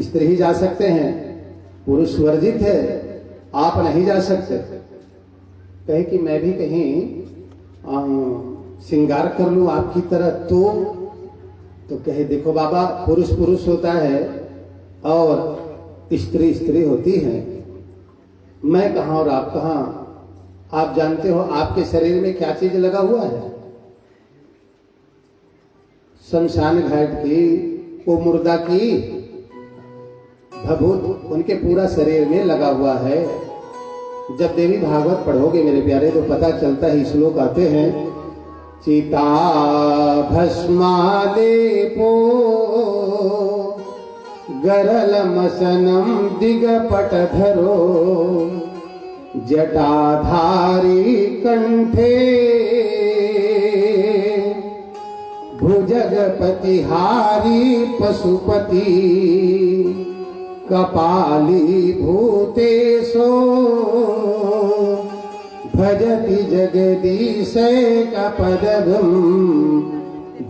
स्त्री ही जा सकते हैं, पुरुष वर्जित है, आप नहीं जा सकते। कहे कि मैं भी कहीं श्रृंगार कर लूं आपकी तरह तो कहे देखो बाबा पुरुष पुरुष होता है और स्त्री स्त्री होती है, मैं कहाँ और आप कहाँ। आप जानते हो आपके शरीर में क्या चीज लगा हुआ है? शमशान घाट की वो मुर्दा की भभूत उनके पूरा शरीर में लगा हुआ है। जब देवी भागवत पढ़ोगे मेरे प्यारे तो पता चलता है, श्लोक आते हैं, चिता भस्मालेपो गरलमसनं दिगपटधरो जटाधारी कंठे भुजगपतिहारी पशुपति कपाली भूतेशो भजति जगदीशैकपदगं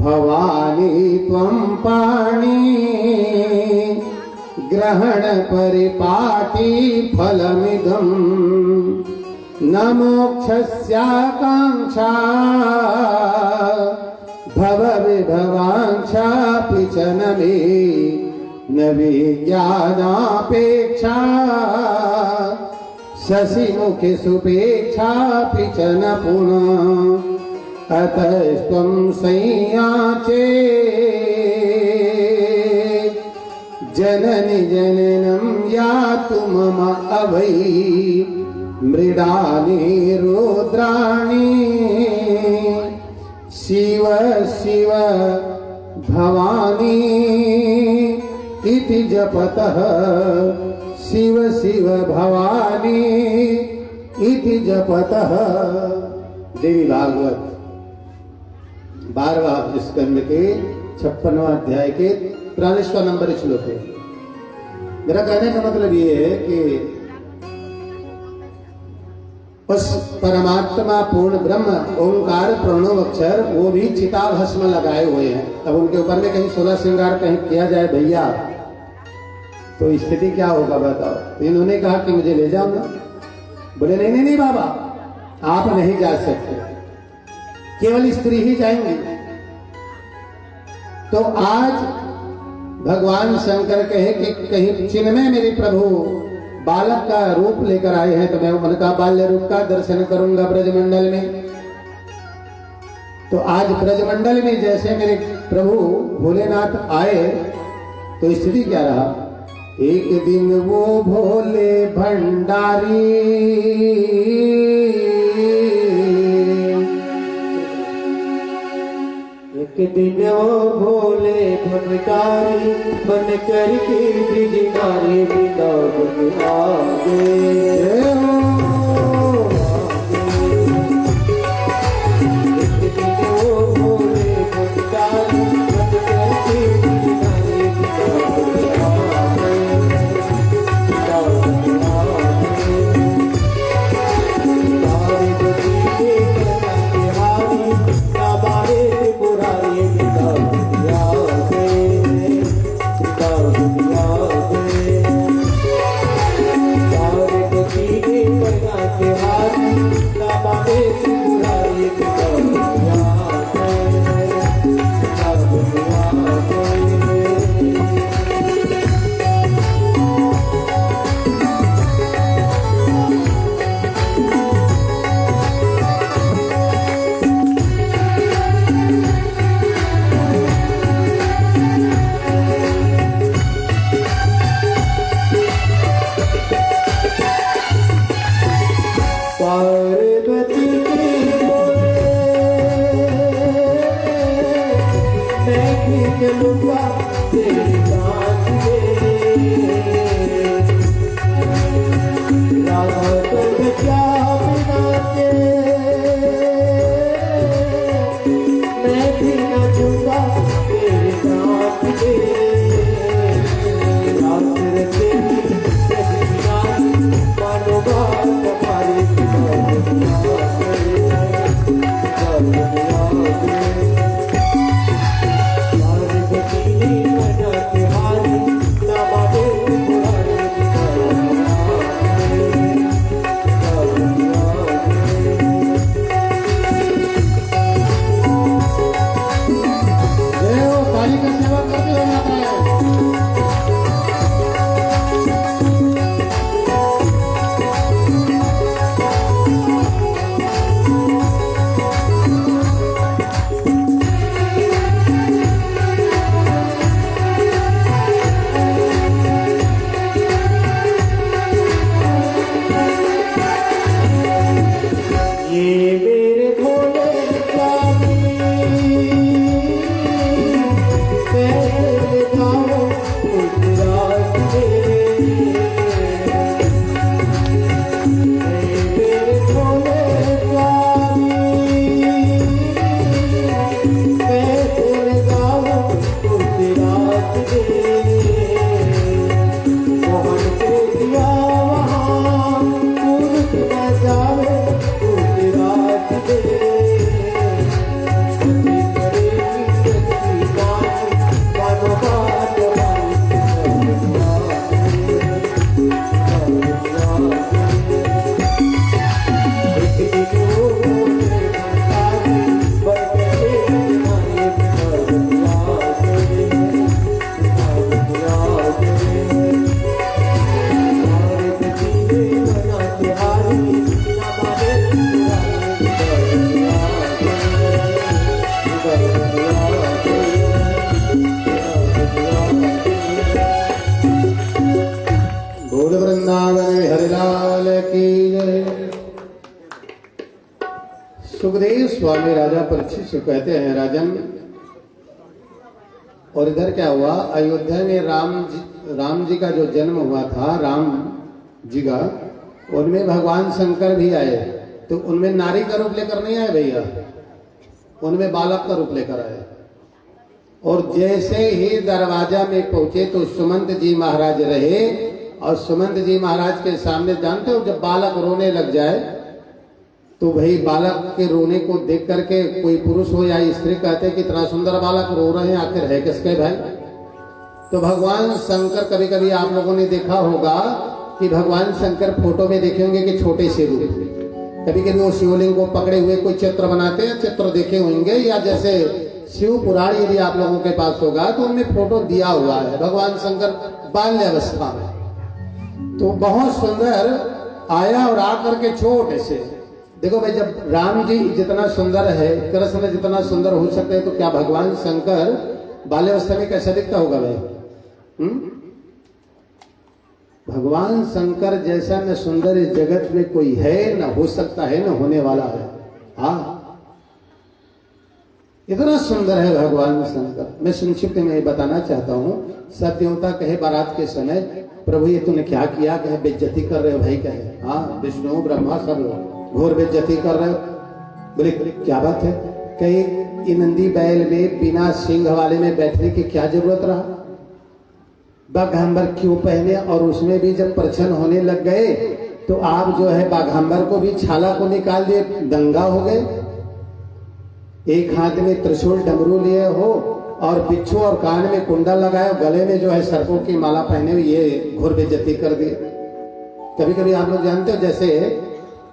भवानी त्वं पाणि ग्रहण परिपाटी फलमिदं न मोक्षस्याकांक्षा भव विभवांक्षा च न मे न विज्ञानापेक्षा शशिमुखे सुपेक्षा च न पुनः अतस्त्वं संयाचे जननि जननं यातु मम अवै मृडानि रुद्राणि शिव शिव भवानी इति जपतः शिव शिव भवानी इति जपतः। देवी भागवत 12वां स्कंद के 56वां अध्याय के 43वां नंबर श्लोक है। मेरा कहने का मतलब ये है कि उस परमात्मा पूर्ण ब्रह्म ओंकार प्रणव अक्षर वो भी चिता भस्म लगाए हुए हैं। अब उनके ऊपर में कहीं 16 श्रृंगार कहीं किया जाए भैया तो स्थिति क्या होगा बताओ। तो इन्होंने कहा कि मुझे ले जाओ ना। बोले नहीं नहीं नहीं बाबा आप नहीं जा सकते, केवल स्त्री ही जाएंगी। तो आज भगवान शंकर कहे कि कहीं चिन्मय मेरे प्रभु बालक का रूप लेकर आए हैं, तो मैं उनका बाल्य रूप का दर्शन करूंगा ब्रजमंडल में। तो आज ब्रजमंडल में जैसे मेरे प्रभु भोलेनाथ आए तो स्थिति क्या रहा। एक दिन वो भोले भंडारी एक दिन वो भोले भंडारी बन कर के ब्रिजधारी वृंदावन आ गए। एक दिन वो भोले भंडारी बन कर के ब्रिजधारी वृंदावन आ गए। वृंदावन आ गए। तारे गति के करना बिहारी ना बारे बुराई वृंदावन आ गए। वृंदावन आ गए। तारे गति के करना बिहारी ना बारे बुराई वृंदावन आ गए। वृंदावन आ गए। पार्वती बोले मैं भी चलूंगा तेरे साथ में। राधा तुम क्या बिना के मैं भी नाचूंगा तेरे साथ में। रात रखेगी मानो बात हमारी काली का सेवा करते हो माता है। ये मेरे भोले स्वामी कैसे जाऊं गुजरात में। ये मेरे भोले स्वामी कैसे जाऊं गुजरात में। मोहन से दिया वहाँ पुरुष न जावे गुजरात में। सती करेगी सच्ची बात मानो बात हमारी एक दिन वो भोले भंडारी बन गए हमारे वृंदावन आ गए। वृंदावन आ गए। तारे गति में बना तिहारी ना माने बुराई वृंदावन आ गए। वृंदावन आ गए। वृंदावन आ गए। बोल वृंदावन हरिलाल की जय। सुखदेव स्वामी राजा परीक्षित से कहते हैं, राजन, और इधर क्या हुआ, अयोध्या में राम जी का जो जन्म हुआ था, राम जी का, उनमें भगवान शंकर भी आए। तो उनमें नारी का रूप लेकर नहीं आए भैया, उनमें बालक का रूप लेकर आए। और जैसे ही दरवाजा में पहुंचे तो सुमंत जी महाराज रहे, और सुमंत जी महाराज के सामने, जानते हो जब बालक रोने लग जाए तो भाई बालक के रोने को देख करके कोई पुरुष हो या स्त्री कहते हैं कि इतना सुंदर बालक रो रहे हैं, आखिर है किसके भाई। तो भगवान शंकर, कभी कभी आप लोगों ने देखा होगा कि भगवान शंकर फोटो में देखे होंगे कि छोटे से रूप, कभी कभी वो शिवलिंग को पकड़े हुए कोई चित्र बनाते हैं, चित्र देखे होंगे, या जैसे शिव पुराण यदि आप लोगों के पास होगा तो उनमें फोटो दिया हुआ है भगवान शंकर बाल्य अवस्था में। तो बहुत सुंदर आया और आकर के छोटे से देखो भाई, जब राम जी जितना सुंदर है, कृष्ण जितना सुंदर हो सकते हैं, तो क्या भगवान शंकर बाल्यावस्था में कैसा दिखता होगा भाई? भगवान शंकर जैसा न सुंदर इस जगत में कोई है, न हो सकता है, न होने वाला है। हाँ, इतना सुंदर है भगवान शंकर। मैं संक्षिप्त में बताना चाहता हूँ। सब देवता कहे बारात के समय, प्रभु ये तूने क्या किया? कहे बेइज्जती कर रहे हो भाई। कहे हाँ, विष्णु ब्रह्मा सब लोग घोर बेइज्जती कर रहे हो। बोले क्या बात है? कहे नंदी बैल में बिना सिंह वाले में बैठने की क्या जरूरत रहा? बाघांबर क्यों पहने? और उसमें भी जब प्रछन होने लग गए तो आप जो है बाघांबर को भी छाला को निकाल दिए, दंगा हो गए। एक हाथ में त्रिशूल डमरू लिए हो और बिच्छू और कान में कुंडल लगाए, गले में जो है सर्पों की माला पहने हुए, ये घोर बेइज्जती कर दी। कभी कभी आप लोग जानते हो, जैसे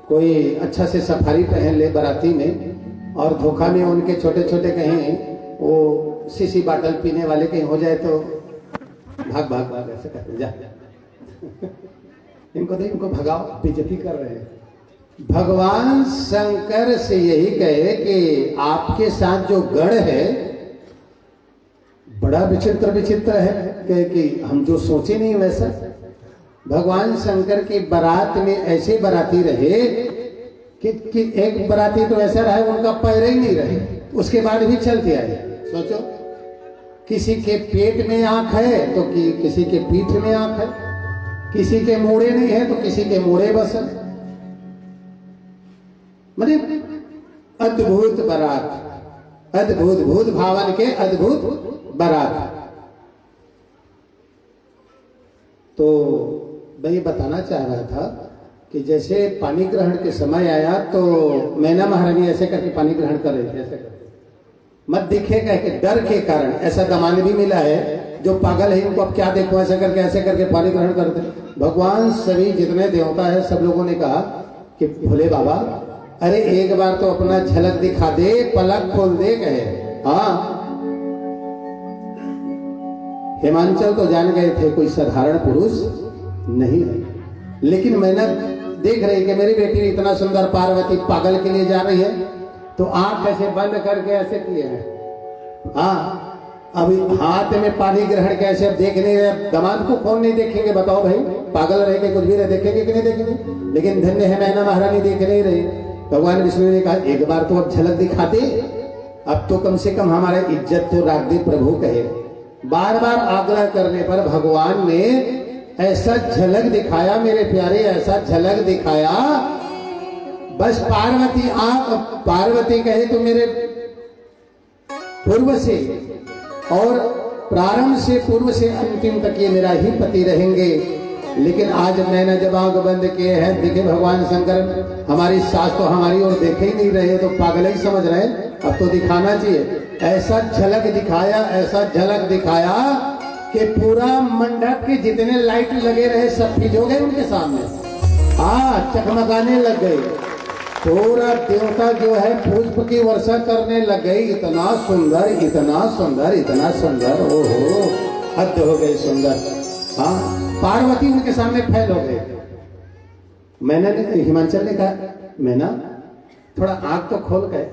कोई अच्छा से सफारी पहन ले बाराती में और धोखा में उनके छोटे छोटे कहीं वो सीसी बाटल पीने वाले कहीं हो जाए तो भाग भाग भाग ऐसे कहते जा इनको देख, इनको भगाओ, बेइज्जती कर रहे हैं। भगवान शंकर से यही कहे कि आपके साथ जो गढ़ है बड़ा विचित्र विचित्र है कि हम जो सोचे नहीं वैसा। भगवान शंकर की बारात में ऐसे बाराती रहे कि एक बाराती तो ऐसा रहा उनका पैर ही नहीं रहे, उसके बाद भी चलते आए। सोचो, किसी के पेट में आंख है तो किसी के पीठ में आंख है, किसी के मोड़े नहीं है तो किसी के मोड़े बस है। अद्भुत बारात, अद्भुत भूत भावन के अद्भुत बारात। तो मैं ये बताना चाह रहा था कि जैसे पानी ग्रहण के समय आया तो मैना महारानी ऐसे करके पानी ग्रहण कर रही थी, ऐसे करके मत दिखे कह के डर के कारण। ऐसा दमान भी मिला है, जो पागल है इनको अब क्या देखो, ऐसे करके पानी ग्रहण करते। भगवान सभी जितने देवता है सब लोगों ने कहा कि भोले बाबा अरे एक बार तो अपना झलक दिखा दे, पलक खोल दे। कहे हाँ। हिमांचल तो जान गए थे कोई साधारण पुरुष नहीं है, लेकिन मैंने देख रही कि मेरी बेटी इतना सुंदर पार्वती पागल के लिए जा रही है, तो आंख ऐसे बंद करके ऐसे किए हैं। हाँ, अभी हाथ में पानी ग्रहण के ऐसे देखने, दामाद को कौन नहीं देखेंगे बताओ भाई? पागल रह के कुछ भी रह देखेंगे कि नहीं देखेंगे? लेकिन धन्य है मैना महारानी देख नहीं रही। भगवान विष्णु ने कहा एक बार तो अब झलक दिखा दे, अब तो कम से कम हमारा इज्जत तो रख दे प्रभु। कहे बार बार आग्रह करने पर भगवान ने ऐसा झलक दिखाया मेरे प्यारे, ऐसा झलक दिखाया। बस पार्वती कहे तो मेरे पूर्व से और प्रारंभ से पूर्व से अंतिम तक ये मेरा ही पति रहेंगे। लेकिन आज मैंने जब आंख बंद किए हैं, देखे भगवान शंकर हमारी सास तो हमारी ओर देखे ही नहीं रहे, तो पागल ही समझ रहे, अब तो दिखाना चाहिए। ऐसा झलक दिखाया, ऐसा झलक दिखाया कि पूरा मंडप के जितने लाइट लगे रहे सब फिज हो गए उनके सामने, चकमकाने लग गए। पूरा देवता जो है पुष्प की वर्षा करने लग गई। इतना सुंदर, इतना सुंदर, इतना सुंदर, ओहो हद हो गई सुंदर। हाँ, पार्वती उनके सामने फैल हो गए। मैंने हिमांचल ने कहा मैना थोड़ा आंख तो खोल गए,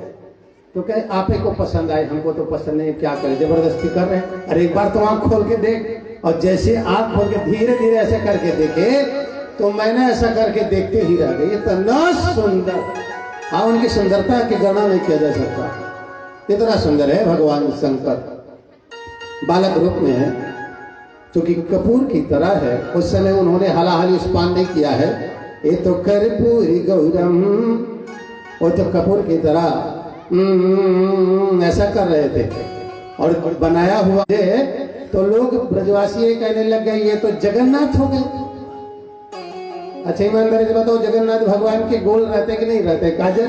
तो कहे आप ही को पसंद आए, हमको तो पसंद नहीं, क्या करे जबरदस्ती कर रहे हैं। अरे एक बार तो आंख खोल के देख। और जैसे आंख खोल के धीरे धीरे ऐसे करके देखे तो मैंने ऐसा करके देखते ही रह गई। इतना सुंदर, हाँ उनकी सुंदरता की गणना नहीं किया जा सकता, इतना सुंदर है भगवान शंकर। बालक रूप में है, क्योंकि कपूर की तरह है। उस समय उन्होंने हालाहाली स्पान नहीं किया है। ये तो कर्पूरी गौरम, वो तो कपूर की तरह ऐसा कर रहे थे और बनाया हुआ है। तो लोग ब्रजवासी ये कहने लग गए ये तो जगन्नाथ हो गए। अच्छा ईमानदारी से बताओ, जगन्नाथ भगवान के गोल रहते कि नहीं रहते काजल?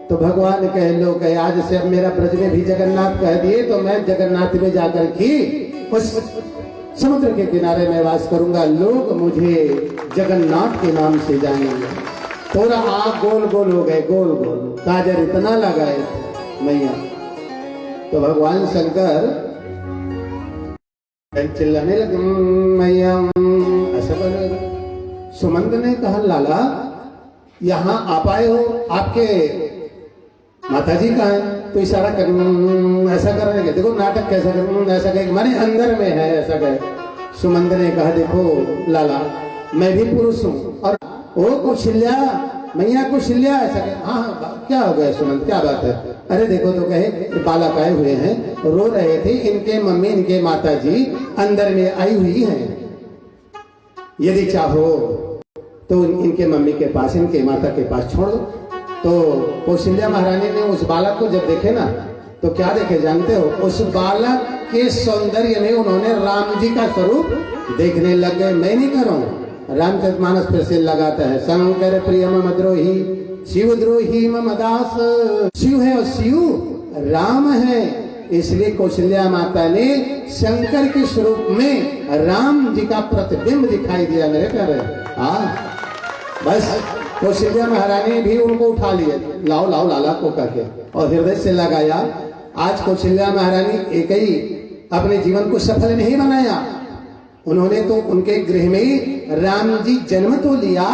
तो भगवान कह लो कहे आज से अब मेरा ब्रज में भी जगन्नाथ कह दिए तो मैं जगन्नाथ में जाकर की उस समुद्र के किनारे में वास करूंगा, लोग मुझे जगन्नाथ के नाम से जानेंगे। पूरा आंख गोल गोल हो गए, गोल गोल काजल इतना लगाए मैया। तो भगवान शंकर चिल्लाने लगे मैया, ऐसा करने लगा। सुमंत ने कहा लाला यहाँ आप आए हो, आपके माताजी कहाँ है? तो इशारा कर ऐसा करने लगे। देखो नाटक कैसा कर ऐसा कहे माने अंदर में है ऐसा कहे। सुमंत ने कहा देखो लाला मैं भी पुरुष हूँ और ओ कौशल्या मैया कौशल्या ऐसा कहे। हाँ हाँ क्या हो गया सुमंत क्या बात है? अरे देखो तो कहे बालक आए हुए हैं रो रहे थे, इनके मम्मी इनके माताजी अंदर में आई हुई हैं, यदि चाहो तो इनके मम्मी के पास इनके माता के पास छोड़ दो। तो कौशल्या महारानी ने उस बालक को जब देखे ना तो क्या देखे जानते हो? उस बालक के सौंदर्य में उन्होंने राम जी का स्वरूप देखने लग गए। मैं नहीं कर रहा हूं, रामचरितमानस पर से लगाता है शंकर प्रिय मम द्रोही शिव द्रोही मम दास। शिव है और शिव राम है, इसलिए कौशल्या माता ने शंकर के स्वरूप में राम जी का प्रतिबिंब दिखाई दिया मेरे प्यारे। हाँ बस कौशल्या महारानी भी उनको उठा लिए, लाओ लाओ लाला को कहके और हृदय से लगाया। आज कौशल्या महारानी एक ही अपने जीवन को सफल नहीं बनाया, उन्होंने तो उनके गृह में ही राम जी जन्म तो लिया,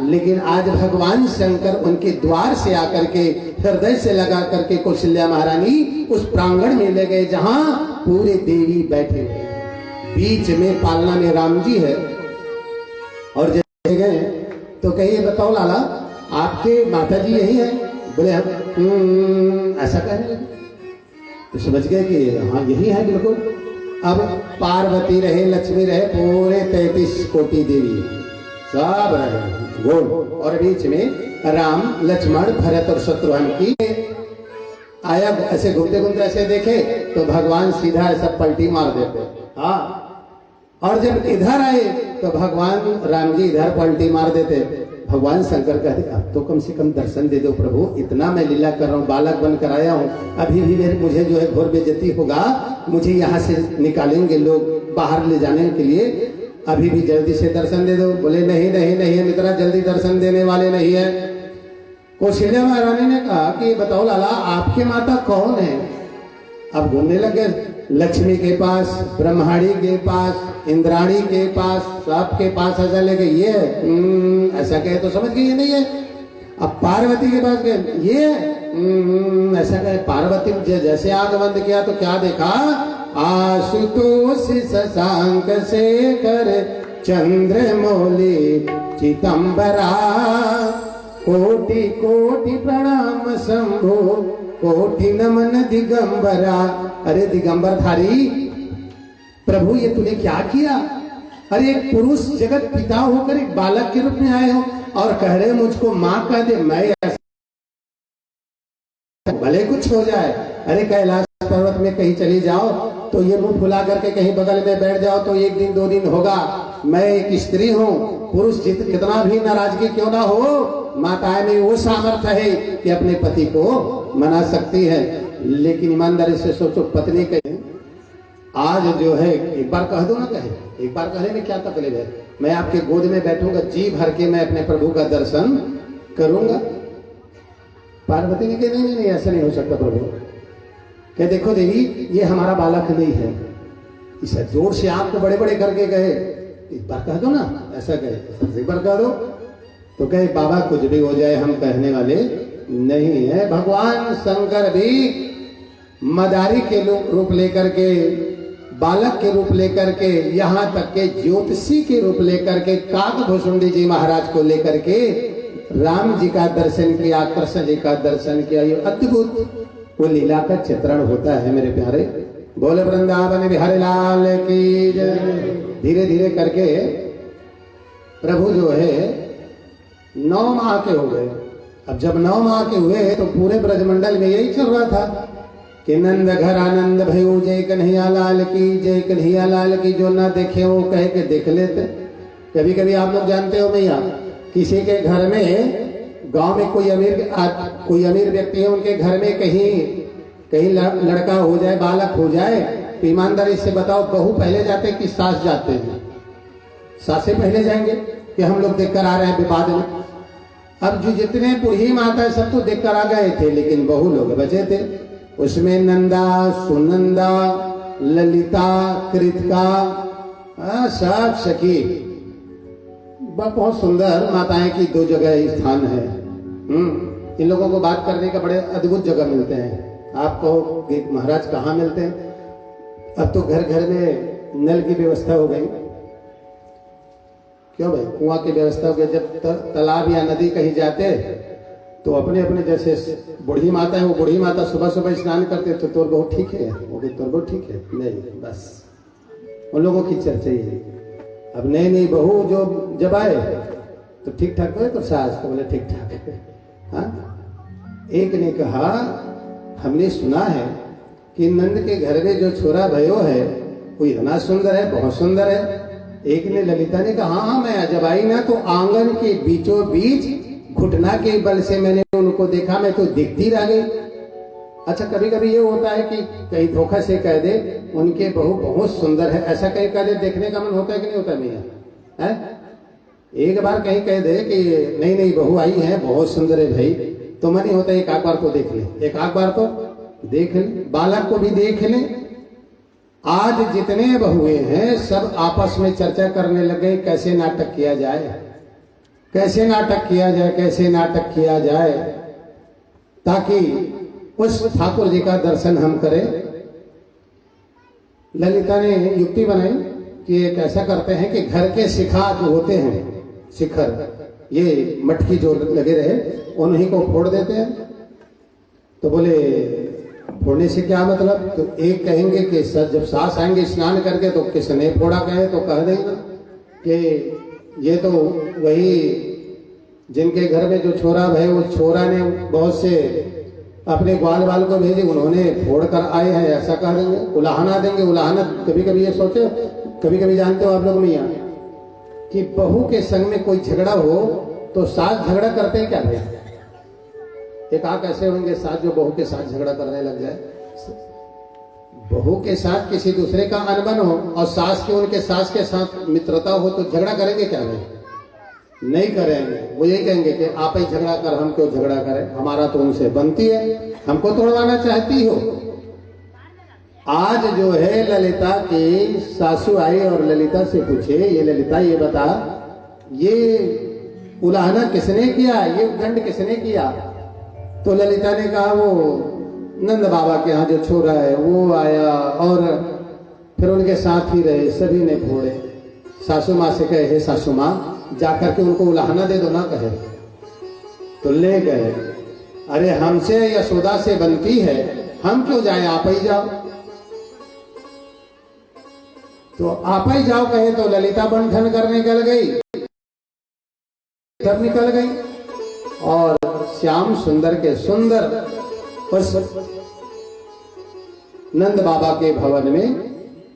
लेकिन आज भगवान शंकर उनके द्वार से आकर के हृदय से लगा करके कौशल्या महारानी उस प्रांगण में ले गए जहां पूरे देवी बैठे, बीच में पालना में राम जी है। और जब गए तो कहिए बताओ लाला आपके माता जी यही है? बोले ऐसा कहने लगे। तो समझ गए कि हाँ यही है बिल्कुल। अब पार्वती रहे लक्ष्मी रहे पूरे 33 कोटि देवी सब रहे गोल, और बीच में राम लक्ष्मण भरत और शत्रुघ्न की आया। ऐसे घूमते घूमते ऐसे देखे तो भगवान सीधा ऐसा पलटी मार देते। हाँ और जब इधर आए तो भगवान राम जी इधर पलटी मार देते। भगवान शंकर कहते अब तो कम से कम दर्शन दे दो प्रभु, इतना मैं लीला कर रहा हूँ, बालक बनकर आया हूँ, अभी भी मुझे जो है घोर बेइज्जती होगा, मुझे यहाँ से निकालेंगे लोग बाहर ले जाने के लिए, अभी भी जल्दी से दर्शन दे दो। बोले नहीं नहीं नहीं हम इतना जल्दी दर्शन देने वाले नहीं है। कौशल्या महारानी ने कहा कि बताओ लाला आपके माता कौन है? अब घूमने लगे लक्ष्मी के पास, ब्रह्माणी के पास, इंद्राणी के पास, सबके पास ऐसा लेके ये ऐसा कहे तो समझ गए ये नहीं है। अब पार्वती के पास गए ये ऐसा कहे। पार्वती जैसे आग बंद किया तो क्या देखा? आशुतोष शशांक शेखर चंद्र मौली चिदंबरा कोटि कोटि प्रणाम शंभो कोटि नमन दिगंबरा। अरे दिगंबर धारी प्रभु ये तूने क्या किया? अरे एक पुरुष जगत पिता होकर एक बालक के रूप में आए हो और कह रहे मुझको माँ कह दे। मैं भले कुछ हो जाए, अरे कैलाश पर्वत में कहीं चली जाओ तो ये मुंह फुला करके कहीं बगल में बैठ जाओ तो एक दिन 2 दिन होगा। मैं एक स्त्री हूँ, पुरुष कितना भी नाराजगी क्यों ना हो, माताएं में वो सामर्थ्य है कि अपने पति को मना सकती है। लेकिन ईमानदारी से सोचो पत्नी कहे आज जो है एक बार कह दो ना, कहे एक बार कहने में क्या तकलीफ है? मैं आपके गोद में बैठूंगा जी भर के मैं अपने प्रभु का दर्शन करूंगा। पार्वती ने कहा नहीं नहीं ऐसा नहीं हो सकता प्रभु। कहे देखो देवी ये हमारा बालक नहीं है, इसे जोर से आपको बड़े बड़े करके कहे एक बार कह दो ना, ऐसा कहे एक बार कह दो। तो कहे बाबा कुछ भी हो जाए हम कहने वाले नहीं है। भगवान शंकर भी मदारी के रूप लेकर के, बालक के रूप लेकर के, यहाँ तक के ज्योतिषी के रूप लेकर के, काकभूषुंडी जी महाराज को लेकर के राम जी का दर्शन किया, कृष्ण जी का दर्शन किया। ये अद्भुत वो लीला का चित्रण होता है मेरे प्यारे। बोले वृंदावन बिहारी लाल की जय। धीरे धीरे करके प्रभु जो है 9 माह के हो गए। अब जब 9 माह के हुए तो पूरे ब्रजमंडल में यही चल रहा था कि नंद घर आनंद भयो, जय कन्हैया लाल की जय, कन्हैया लाल की। जो ना देखे वो कह के देख लेते। कभी कभी आप लोग जानते हो भैया किसी के घर में गांव में कोई अमीर व्यक्ति है, उनके घर में कहीं लड़का हो जाए, बालक हो जाए, तो ईमानदारी से बताओ बहू पहले जाते कि सास जाते हैं? सासे पहले जाएंगे कि हम लोग देखकर आ रहे हैं विवाद में। अब जो जितने बूढ़ी माता सब तो देखकर आ गए थे, लेकिन बहू लोग बचे थे। उसमें नंदा, सुनंदा, ललिता, कृतिका, सब सखी, बहुत सुंदर माताएं की दो जगह स्थान है। इन लोगों को बात करने का बड़े अद्भुत जगह मिलते हैं। आपको महाराज कहाँ मिलते हैं? अब तो घर घर में नल की व्यवस्था हो गई। क्यों भाई? कुआं की व्यवस्था हो गई। जब तालाब या नदी कहीं जाते तो अपने अपने, जैसे बूढ़ी माता है, वो बूढ़ी माता सुबह सुबह स्नान करते तो तोर बहुत ठीक है, वो भी तोर बहुत ठीक है, नहीं, बस उन लोगों की चर्चा ही है। अब नई नई बहू जो जब आए तो ठीक ठाक है, तो सास को बोले ठीक ठाक है। हाँ, एक ने कहा हमने सुना है कि नंद के घर में जो छोरा भयो है वो इतना सुंदर है, बहुत सुंदर है। एक ने, ललिता ने कहा हाँ, मैं जब आई ना तो आंगन के बीचों बीच घुटना के बल से मैंने उनको देखा, मैं तो दिखती रह गई। अच्छा, कभी कभी ये होता है कि कहीं धोखा से कह दे उनके बहू बहुत सुंदर है, ऐसा कहीं कह दे, देखने का मन होता है कि नहीं होता भैया? है एक बार कहीं कह दे कि नई नई बहू आई है, बहुत सुंदर है भाई, तो मन ही होता है एक आध बार तो देख ले, एक आध बार तो देख ले, बालक को भी देख ले। आज जितने बहुए हैं सब आपस में चर्चा करने लगे कैसे नाटक किया जाए, कैसे नाटक किया जाए, कैसे नाटक किया जाए, ताकि उस ठाकुर जी का दर्शन हम करें। ललिता ने युक्ति बनाई कि एक ऐसा करते हैं कि घर के शिखा जो होते हैं, शिखर, ये मटकी जो लगे रहे, उन्हीं को फोड़ देते हैं। तो बोले फोड़ने से क्या मतलब? तो एक कहेंगे कि जब सास आएंगे स्नान करके तो किसने फोड़ा, कहे तो कह देंगे कि ये तो वही जिनके घर में जो छोरा है वो छोरा ने बहुत से अपने ग्वाल बाल को भेजे, उन्होंने फोड़ कर आए हैं, ऐसा कह देंगे, उलाहना देंगे। उलाहना कभी कभी ये सोचे, कभी कभी जानते हो आप लोग मियाँ कि बहू के संग में कोई झगड़ा हो तो सास झगड़ा करते हैं क्या भाई? एक आंख ऐसे होंगे सास जो बहू के साथ झगड़ा करने लग जाए, बहू के साथ किसी दूसरे का अनबन हो और सास की उनके सास के साथ मित्रता हो तो झगड़ा करेंगे क्या भाई? नहीं करेंगे। वो यही कहेंगे कि आप ही झगड़ा कर, हम क्यों झगड़ा करें, हमारा तो उनसे बनती है, हमको तोड़वाना चाहती हो। आज जो है ललिता की सासू आई और ललिता से पूछे, ये ललिता ये बता, ये उलाहना किसने किया, ये दंड किसने किया? तो ललिता ने कहा वो नंद बाबा के यहाँ जो छोरा है वो आया और फिर उनके साथ ही रहे, सभी ने फोड़े। सासू माँ से कहे, हे सासू माँ जाकर के उनको उलाहना दे दो ना, कहे तो ले गए। अरे हमसे यशोदा से बनती है, हम क्यों जाए, आप ही जाओ। तो आप ही जाओ कहे तो ललिता बंधन करने निकल गई, घर निकल गई और श्याम सुंदर के सुंदर उस नंद बाबा के भवन में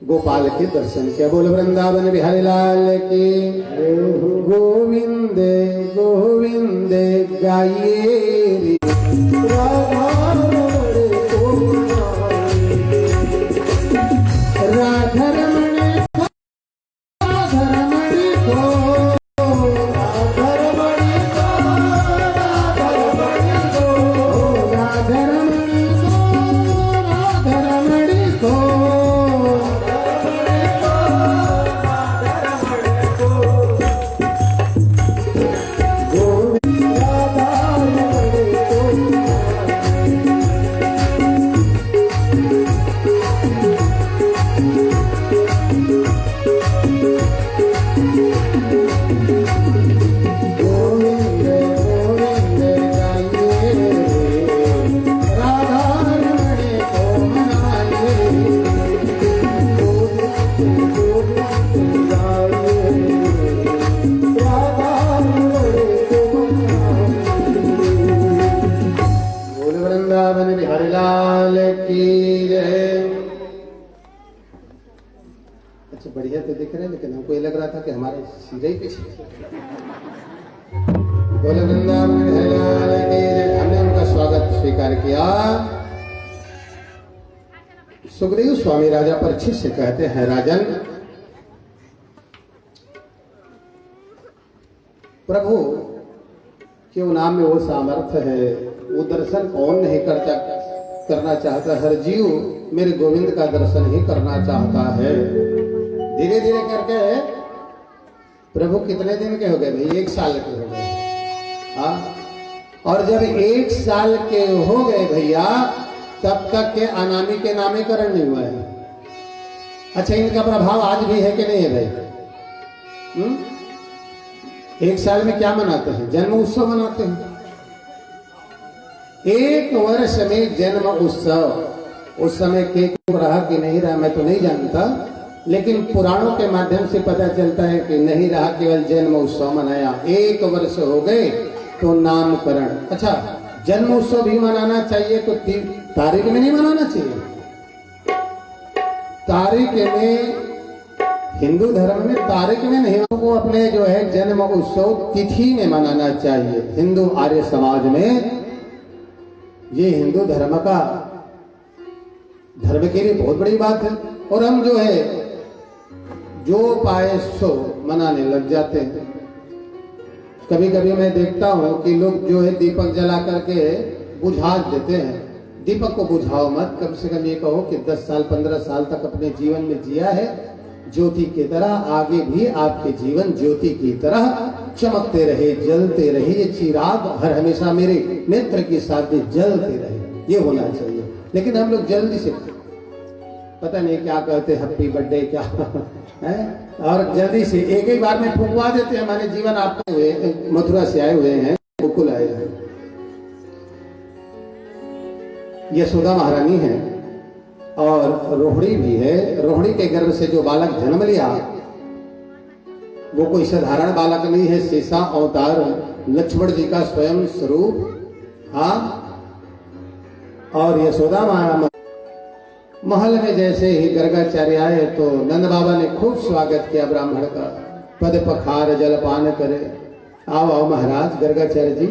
गोपाल के दर्शन किया। बोल वृंदावन बिहारी लाल की। गोविंद गोविंद गाइए राधा बढ़िया तो दिख रहे हैं, लेकिन हमको ये लग रहा था कि हमारे सीधे ही पीछे। बोले वृंदावन हमने उनका स्वागत स्वीकार किया। सुखदेव स्वामी राजा परीक्षित से कहते हैं, राजन प्रभु के नाम में वो सामर्थ्य है, वो दर्शन कौन नहीं करता, करना चाहता है, हर जीव मेरे गोविंद का दर्शन ही करना चाहता है। धीरे धीरे करके प्रभु कितने दिन के हो गए भाई? 1 साल के हो गए। हाँ, और जब 1 साल के हो गए भैया, तब तक के अनामी के नामीकरण नहीं हुआ है। अच्छा, इनका प्रभाव आज भी है कि नहीं है भाई? 1 साल में क्या मनाते हैं? जन्म उत्सव मनाते हैं। 1 वर्ष में जन्म उत्सव। उस समय केक रहा कि नहीं रहा मैं तो नहीं जानता, लेकिन पुराणों के माध्यम से पता चलता है कि नहीं रहा, केवल जन्म उत्सव मनाया। 1 वर्ष हो गए तो नामकरण। अच्छा, जन्म उत्सव भी मनाना चाहिए तो तारीख में नहीं मनाना चाहिए। तारीख में, हिंदू धर्म में तारीख में नहीं, वो अपने जो है जन्म उत्सव तिथि में मनाना चाहिए। हिंदू आर्य समाज में ये हिंदू धर्म के लिए बहुत बड़ी बात है। और हम जो है जो पाए सो मनाने लग जाते हैं। कभी कभी मैं देखता हूं कि लोग जो है दीपक जला करके बुझा देते हैं। दीपक को बुझाओ मत, कम से कम ये कहो कि 10 साल 15 साल तक अपने जीवन में जिया है ज्योति की तरह, आगे भी आपके जीवन ज्योति की तरह चमकते रहे, जलते रहे। ये चिराग हर हमेशा मेरे नेत्र के साथ जलते रहे, ये होना चाहिए। लेकिन हम लोग जल्दी से पता नहीं क्या कहते, हैप्पी बर्थडे क्या है, और जल्दी से एक ही बार में फुकवा देते हैं। हमारे जीवन आपके हुए मथुरा से आए हुए हैं, गोकुल आए हैं। यशोदा महारानी है और रोहिणी भी है। रोहिणी के गर्भ से जो बालक जन्म लिया वो कोई साधारण बालक नहीं है, शेषा अवतार लक्ष्मण जी का स्वयं स्वरूप। हाँ, और यशोदा महारानी महल में जैसे ही गर्गाचार्य आए तो नंद बाबा ने खूब स्वागत किया ब्राह्मण का। पद पखार जलपान करे। आओ आओ महाराज, गर्गाचार्य जी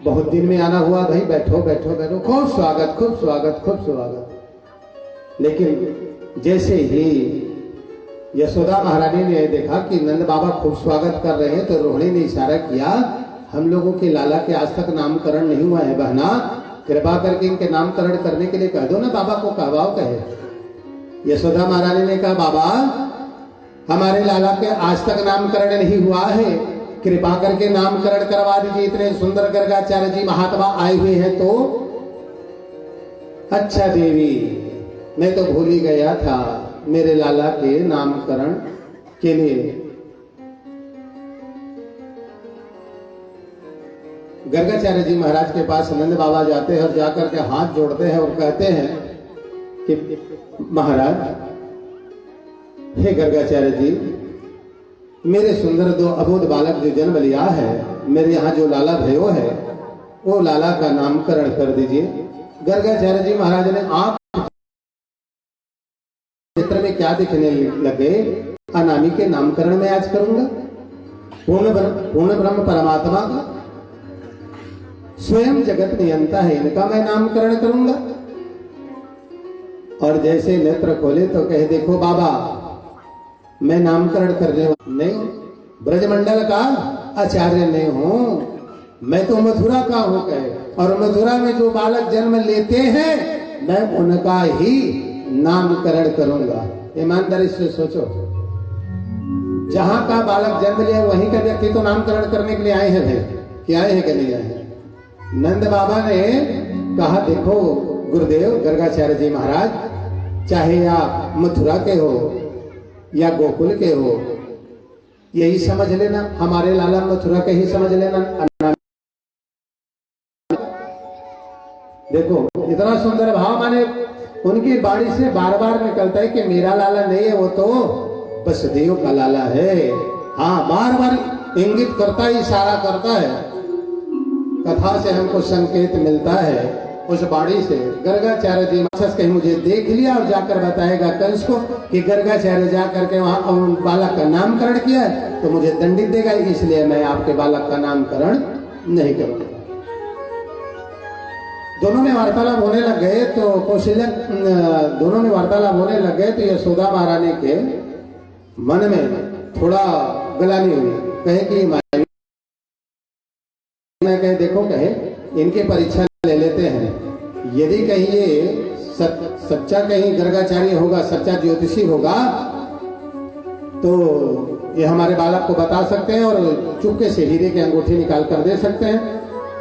बहुत दिन में आना हुआ भाई, बैठो बैठो बैठो। खूब स्वागत, खूब स्वागत, खूब स्वागत। लेकिन जैसे ही यशोदा महारानी ने देखा कि नंद बाबा खूब स्वागत कर रहे हैं तो रोहिणी ने इशारा किया, हम लोगों के लाला के आज तक नामकरण नहीं हुआ है बहना, कृपा करके इनके नामकरण करने के लिए कह दो ना, बाबा को कहवाओ। कहे यशोदा महारानी ने कहा, बाबा हमारे लाला के आज तक नामकरण नहीं हुआ है, कृपा करके नामकरण करवा दीजिए। इतने सुंदर गर्गाचार्य जी महात्मा आए हुए हैं तो। अच्छा देवी, मैं तो भूल ही गया था मेरे लाला के नामकरण के लिए। गर्गाचार्य जी महाराज के पास नंद बाबा जाते हैं और जाकर के हाथ जोड़ते हैं और कहते हैं कि महाराज, हे गर्गाचार्य जी, मेरे सुंदर 2 अबोध बालक जो जन्म लिया है, मेरे यहाँ जो लाला भयो है वो लाला का नामकरण कर दीजिए। गर्गाचार्य जी महाराज ने आप चित्र में क्या दिखने लगे, अनामी के नामकरण में आज करूंगा, पूर्ण ब्रह्म परमात्मा का, स्वयं जगत नियंता है, इनका मैं नामकरण करूंगा। और जैसे नेत्र खोले तो कहे, देखो बाबा मैं नामकरण करने नहीं, ब्रजमंडल का आचार्य नहीं हूं, मैं तो मथुरा का हूं। कहे, और मथुरा में जो बालक जन्म लेते हैं मैं उनका ही नामकरण करूंगा। ईमानदारी से सोचो, जहां का बालक जन्म लिया वहीं का व्यक्ति तो नामकरण करने के लिए आए हैं भाई, क्या आए हैं कि नहीं आए हैं? नंद बाबा ने कहा, देखो गुरुदेव गर्गाचार्य जी महाराज, चाहे आप मथुरा के हो या गोकुल के हो, यही समझ लेना, हमारे लाला मथुरा के ही समझ लेना। देखो इतना सुंदर भाव, माने उनकी बाणी से बार बार निकलता है कि मेरा लाला नहीं है, वो तो बसदेव का लाला है। हाँ, बार बार इंगित करता है, इशारा करता है। कथा से हमको संकेत मिलता है उस बाणी से। गर्गाचार्य जी महाराज कहीं मुझे देख लिया और जाकर बताएगा कंस को कि गर्गाचार्य जाकर के वहां बालक का नामकरण किया है तो मुझे दंडित देगा, इसलिए मैं आपके बालक का नामकरण नहीं करूंगा। दोनों में वार्तालाप होने लग गए तो कौशल्य, दोनों में वार्तालाप होने लग गए तो यशोदा महारानी के मन में थोड़ा गलानी हुई। कहे कि कहे, देखो कहे इनकी परीक्षा ले लेते हैं, यदि कहीं ये सच्चा कहीं गर्गाचार्य होगा, सच्चा ज्योतिषी होगा, तो ये हमारे बालक को बता सकते हैं और चुपके से हीरे की अंगूठी निकाल कर दे सकते हैं।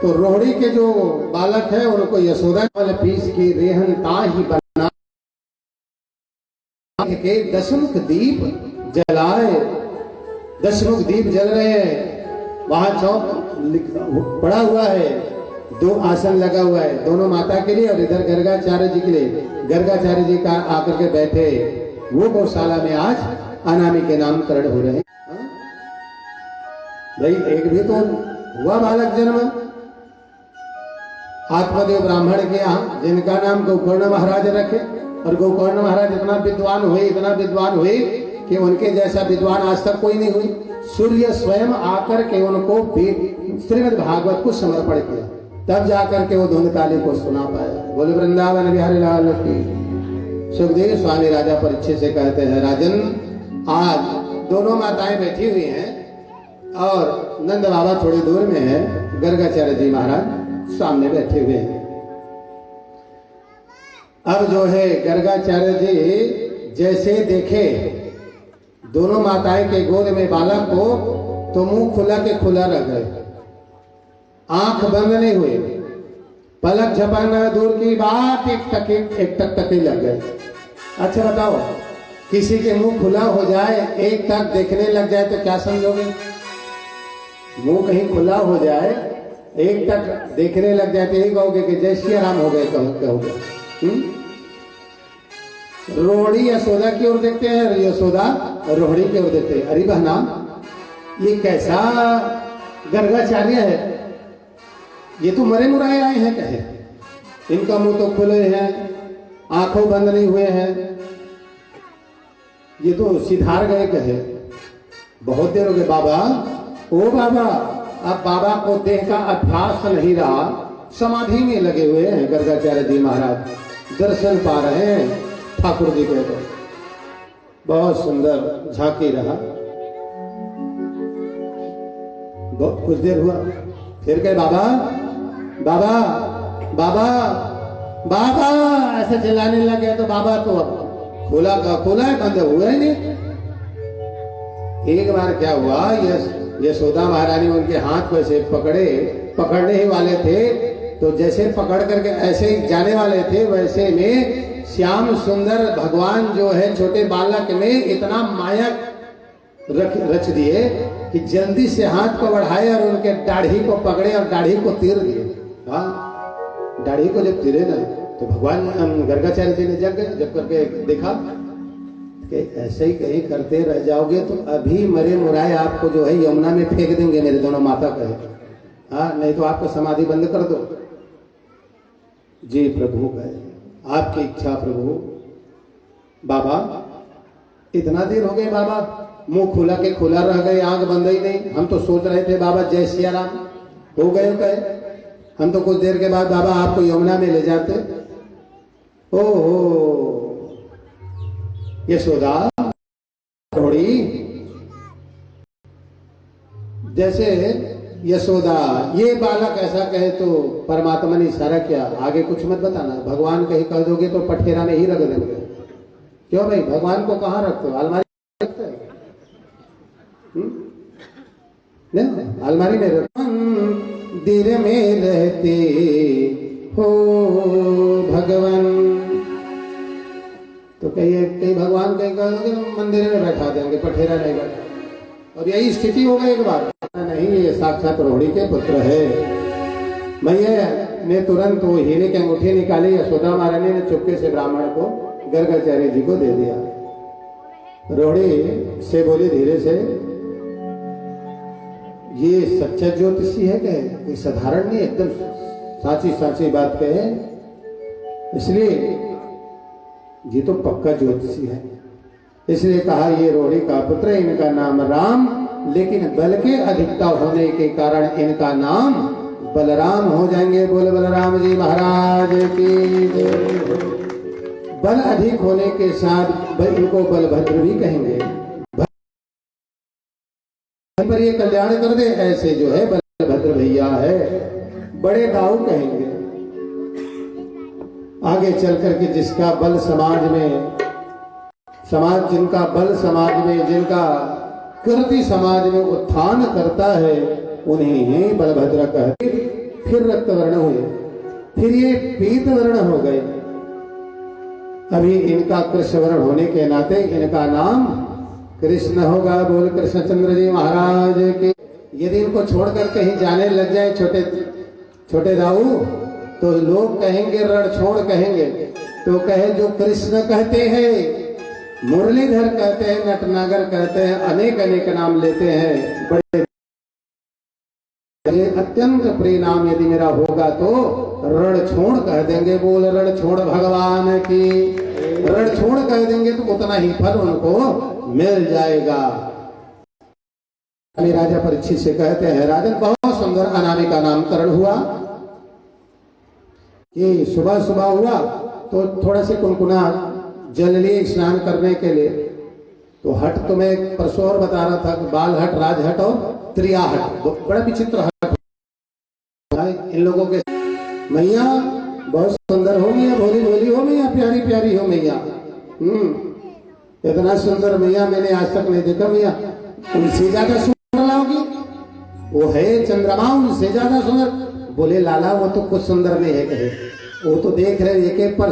तो रोहिणी के जो बालक है उनको यशोदा पीस की रेहनता ही बना के दशमुख दीप जलाए। दशमुख दीप जल रहे हैं, वहां चौक पड़ा हुआ है, 2 आसन लगा हुआ है, दोनों माता के लिए और इधर गर्गाचार्य जी के लिए। गर्गाचार्य जी का आकर के बैठे, वो गौशाला में आज अनामी के नामकरण हो रहे हैं। भाई एक भी तो हुआ बालक जन्म आत्मदेव ब्राह्मण के यहाँ, जिनका नाम गोकर्ण महाराज रखे। और गोकर्ण महाराज इतना विद्वान हुए कि उनके जैसा विद्वान आज तक कोई नहीं हुई। सूर्य स्वयं आकर के उनको श्रीमद् भागवत को समर्पण किया, तब जाकर के वो धुंधकाली को सुना पाया। बोले वृंदावन बिहारी लाल की। सुखदेव स्वामी राजा परीक्षित से कहते हैं, राजन आज दोनों माताएं बैठी हुई हैं और नंद बाबा थोड़ी दूर में है, गर्गाचार्य जी महाराज सामने बैठे हुए हैं। अब जो है गर्गाचार्य जी जैसे देखे दोनों माताएं के गोद में बालक को, तो मुंह खुला के खुला रह गए, आंख बंद नहीं हुए, पलक झपकना दूर की बात, एक टक टके लग गए। अच्छा बताओ, किसी के मुंह खुला हो जाए, एक टक देखने लग जाए तो क्या समझोगे? मुंह कहीं खुला हो जाए, एक टक देखने लग जाए तो यही कहोगे कि जय श्री राम हो गए, कहोगे। रोहिणी यशोदा की ओर देखते हैं, यशोदा रोहिणी की ओर देखते हैं। अरे बहना, ये कैसा गर्गाचार्य है, ये तो मरे मुराए आए हैं कहे। इनका मुंह तो खुले हैं, आंखों बंद नहीं हुए हैं, ये तो सिधार गए कहे। बहुत देर हो गए बाबा, ओ बाबा। अब बाबा को देह का अभ्यास नहीं रहा, समाधि में लगे हुए हैं गर्गाचार्य जी महाराज, दर्शन पा रहे हैं ठाकुर जी के। बहुत सुंदर झांकी रहा, बहुत कुछ देर हुआ, फिर कहे बाबा बाबा बाबा बाबा, ऐसे चिल्लाने लगे। तो बाबा तो खोला का खोला है, बंद हुआ ही नहीं। एक बार क्या हुआ, यशोदा महारानी उनके हाथ को ऐसे पकड़ने ही वाले थे, तो जैसे पकड़ करके ऐसे ही जाने वाले थे, वैसे में श्याम सुंदर भगवान जो है छोटे बालक में इतना माया रच दिए कि जल्दी से हाथ को बढ़ाए और उनके दाढ़ी को पकड़े और दाढ़ी को तीर दिए। हाँ, दाढ़ी को जब तीरे ना, तो भगवान गर्गाचार्य जी ने जब करके देखा कि ऐसे ही कहीं करते रह जाओगे तो अभी मरे मुराए आपको जो है यमुना में फेंक देंगे, मेरे दोनों माता कहे। हाँ, नहीं तो आपको समाधि बंद कर दो। जी प्रभु कहे, आपकी इच्छा प्रभु। बाबा इतना देर हो गए बाबा, मुंह खुला के खुला रह गए, आंख बंद ही नहीं। हम तो सोच रहे थे बाबा जय सिया राम हो गए कहे। हम तो कुछ देर के बाद बाबा आपको यमुना में ले जाते। ओहो यशोदा थोड़ी जैसे यशोदा, ये बालक ऐसा कहे तो परमात्मा ने इशारा किया, आगे कुछ मत बताना। भगवान कहीं कह दोगे तो पठेरा में ही रख देंगे। क्यों भाई, भगवान को कहाँ रखते हो? अलमारी रखते हैं? अलमारी में मंदिर में रहते हो भगवान, तो कहीं भगवान कहीं कह दोगे मंदिर में बैठा देंगे, पठेरा नहीं बैठा। और यही स्थिति हो गई एक बार। नहीं, ये साक्षात रोहिणी के पुत्र है। मैया ने तुरंत वो हीरे की अंगूठी निकाली, यशोदा महारानी ने चुपके से ब्राह्मण को गर्गाचार्य जी को दे दिया। रोहिणी से बोली धीरे से, ये सच्चा ज्योतिषी है क्या? कोई साधारण नहीं, एकदम साची साची बात कहे, इसलिए ये तो पक्का ज्योतिषी है। इसलिए कहा ये रोहिणी का पुत्र, इनका नाम राम, लेकिन बल के अधिकता होने के कारण इनका नाम बलराम हो जाएंगे। बोले बलराम जी महाराज की जय। बल अधिक होने के साथ इनको बलभद्र भी कहेंगे। पर ये कल्याण कर दे, ऐसे जो है बलभद्र भैया है, बड़े दाऊ कहेंगे। आगे चल करके जिसका बल समाज में, जिनका बल समाज में, जिनका कीर्ति समाज में उत्थान करता है, उन्हें ही बलभद्र कहते। फिर रक्त वर्ण हुए, फिर ये पीत वर्ण हो गए। अभी इनका कृष्ण वर्ण होने के नाते इनका नाम कृष्ण होगा। बोल कृष्णचंद्र जी महाराज के। यदि इनको छोड़कर कहीं जाने लग जाए छोटे छोटे दाऊ, तो लोग कहेंगे रणछोड़ कहेंगे। तो कहे जो कृष्ण कहते हैं, मुरलीधर कहते हैं, नटनागर कहते हैं, अनेक अनेक नाम लेते हैं, बड़े अत्यंत प्रिय नाम यदि मेरा होगा तो रणछोड़ कह देंगे। बोल रणछोड़ भगवान की। रणछोड़ कह देंगे तो उतना ही फल उनको मिल जाएगा। राजा परीक्षित से कहते हैं, राजन बहुत सुंदर अनामिका नामकरण हुआ कि सुबह सुबह हुआ तो थोड़ा से कुनकुना जल लिए स्नान करने के लिए। तो हट तो मैं परसों और बता रहा था, बाल हट, राज हट और त्रिया हट, बड़ा विचित्र हट इन लोगों के। मैया बहुत सुंदर हो मैया, भोली भोली हो मैया, प्यारी प्यारी हो मैया। इतना सुंदर मैया मैंने आज तक नहीं देखा। मैया उनसे ज्यादा सुंदर लाओगी? वो है चंद्रमा, उनसे ज्यादा सुंदर। बोले लाला वो तो कुछ सुंदर नहीं है। कहे वो तो देख रहे एक एक पर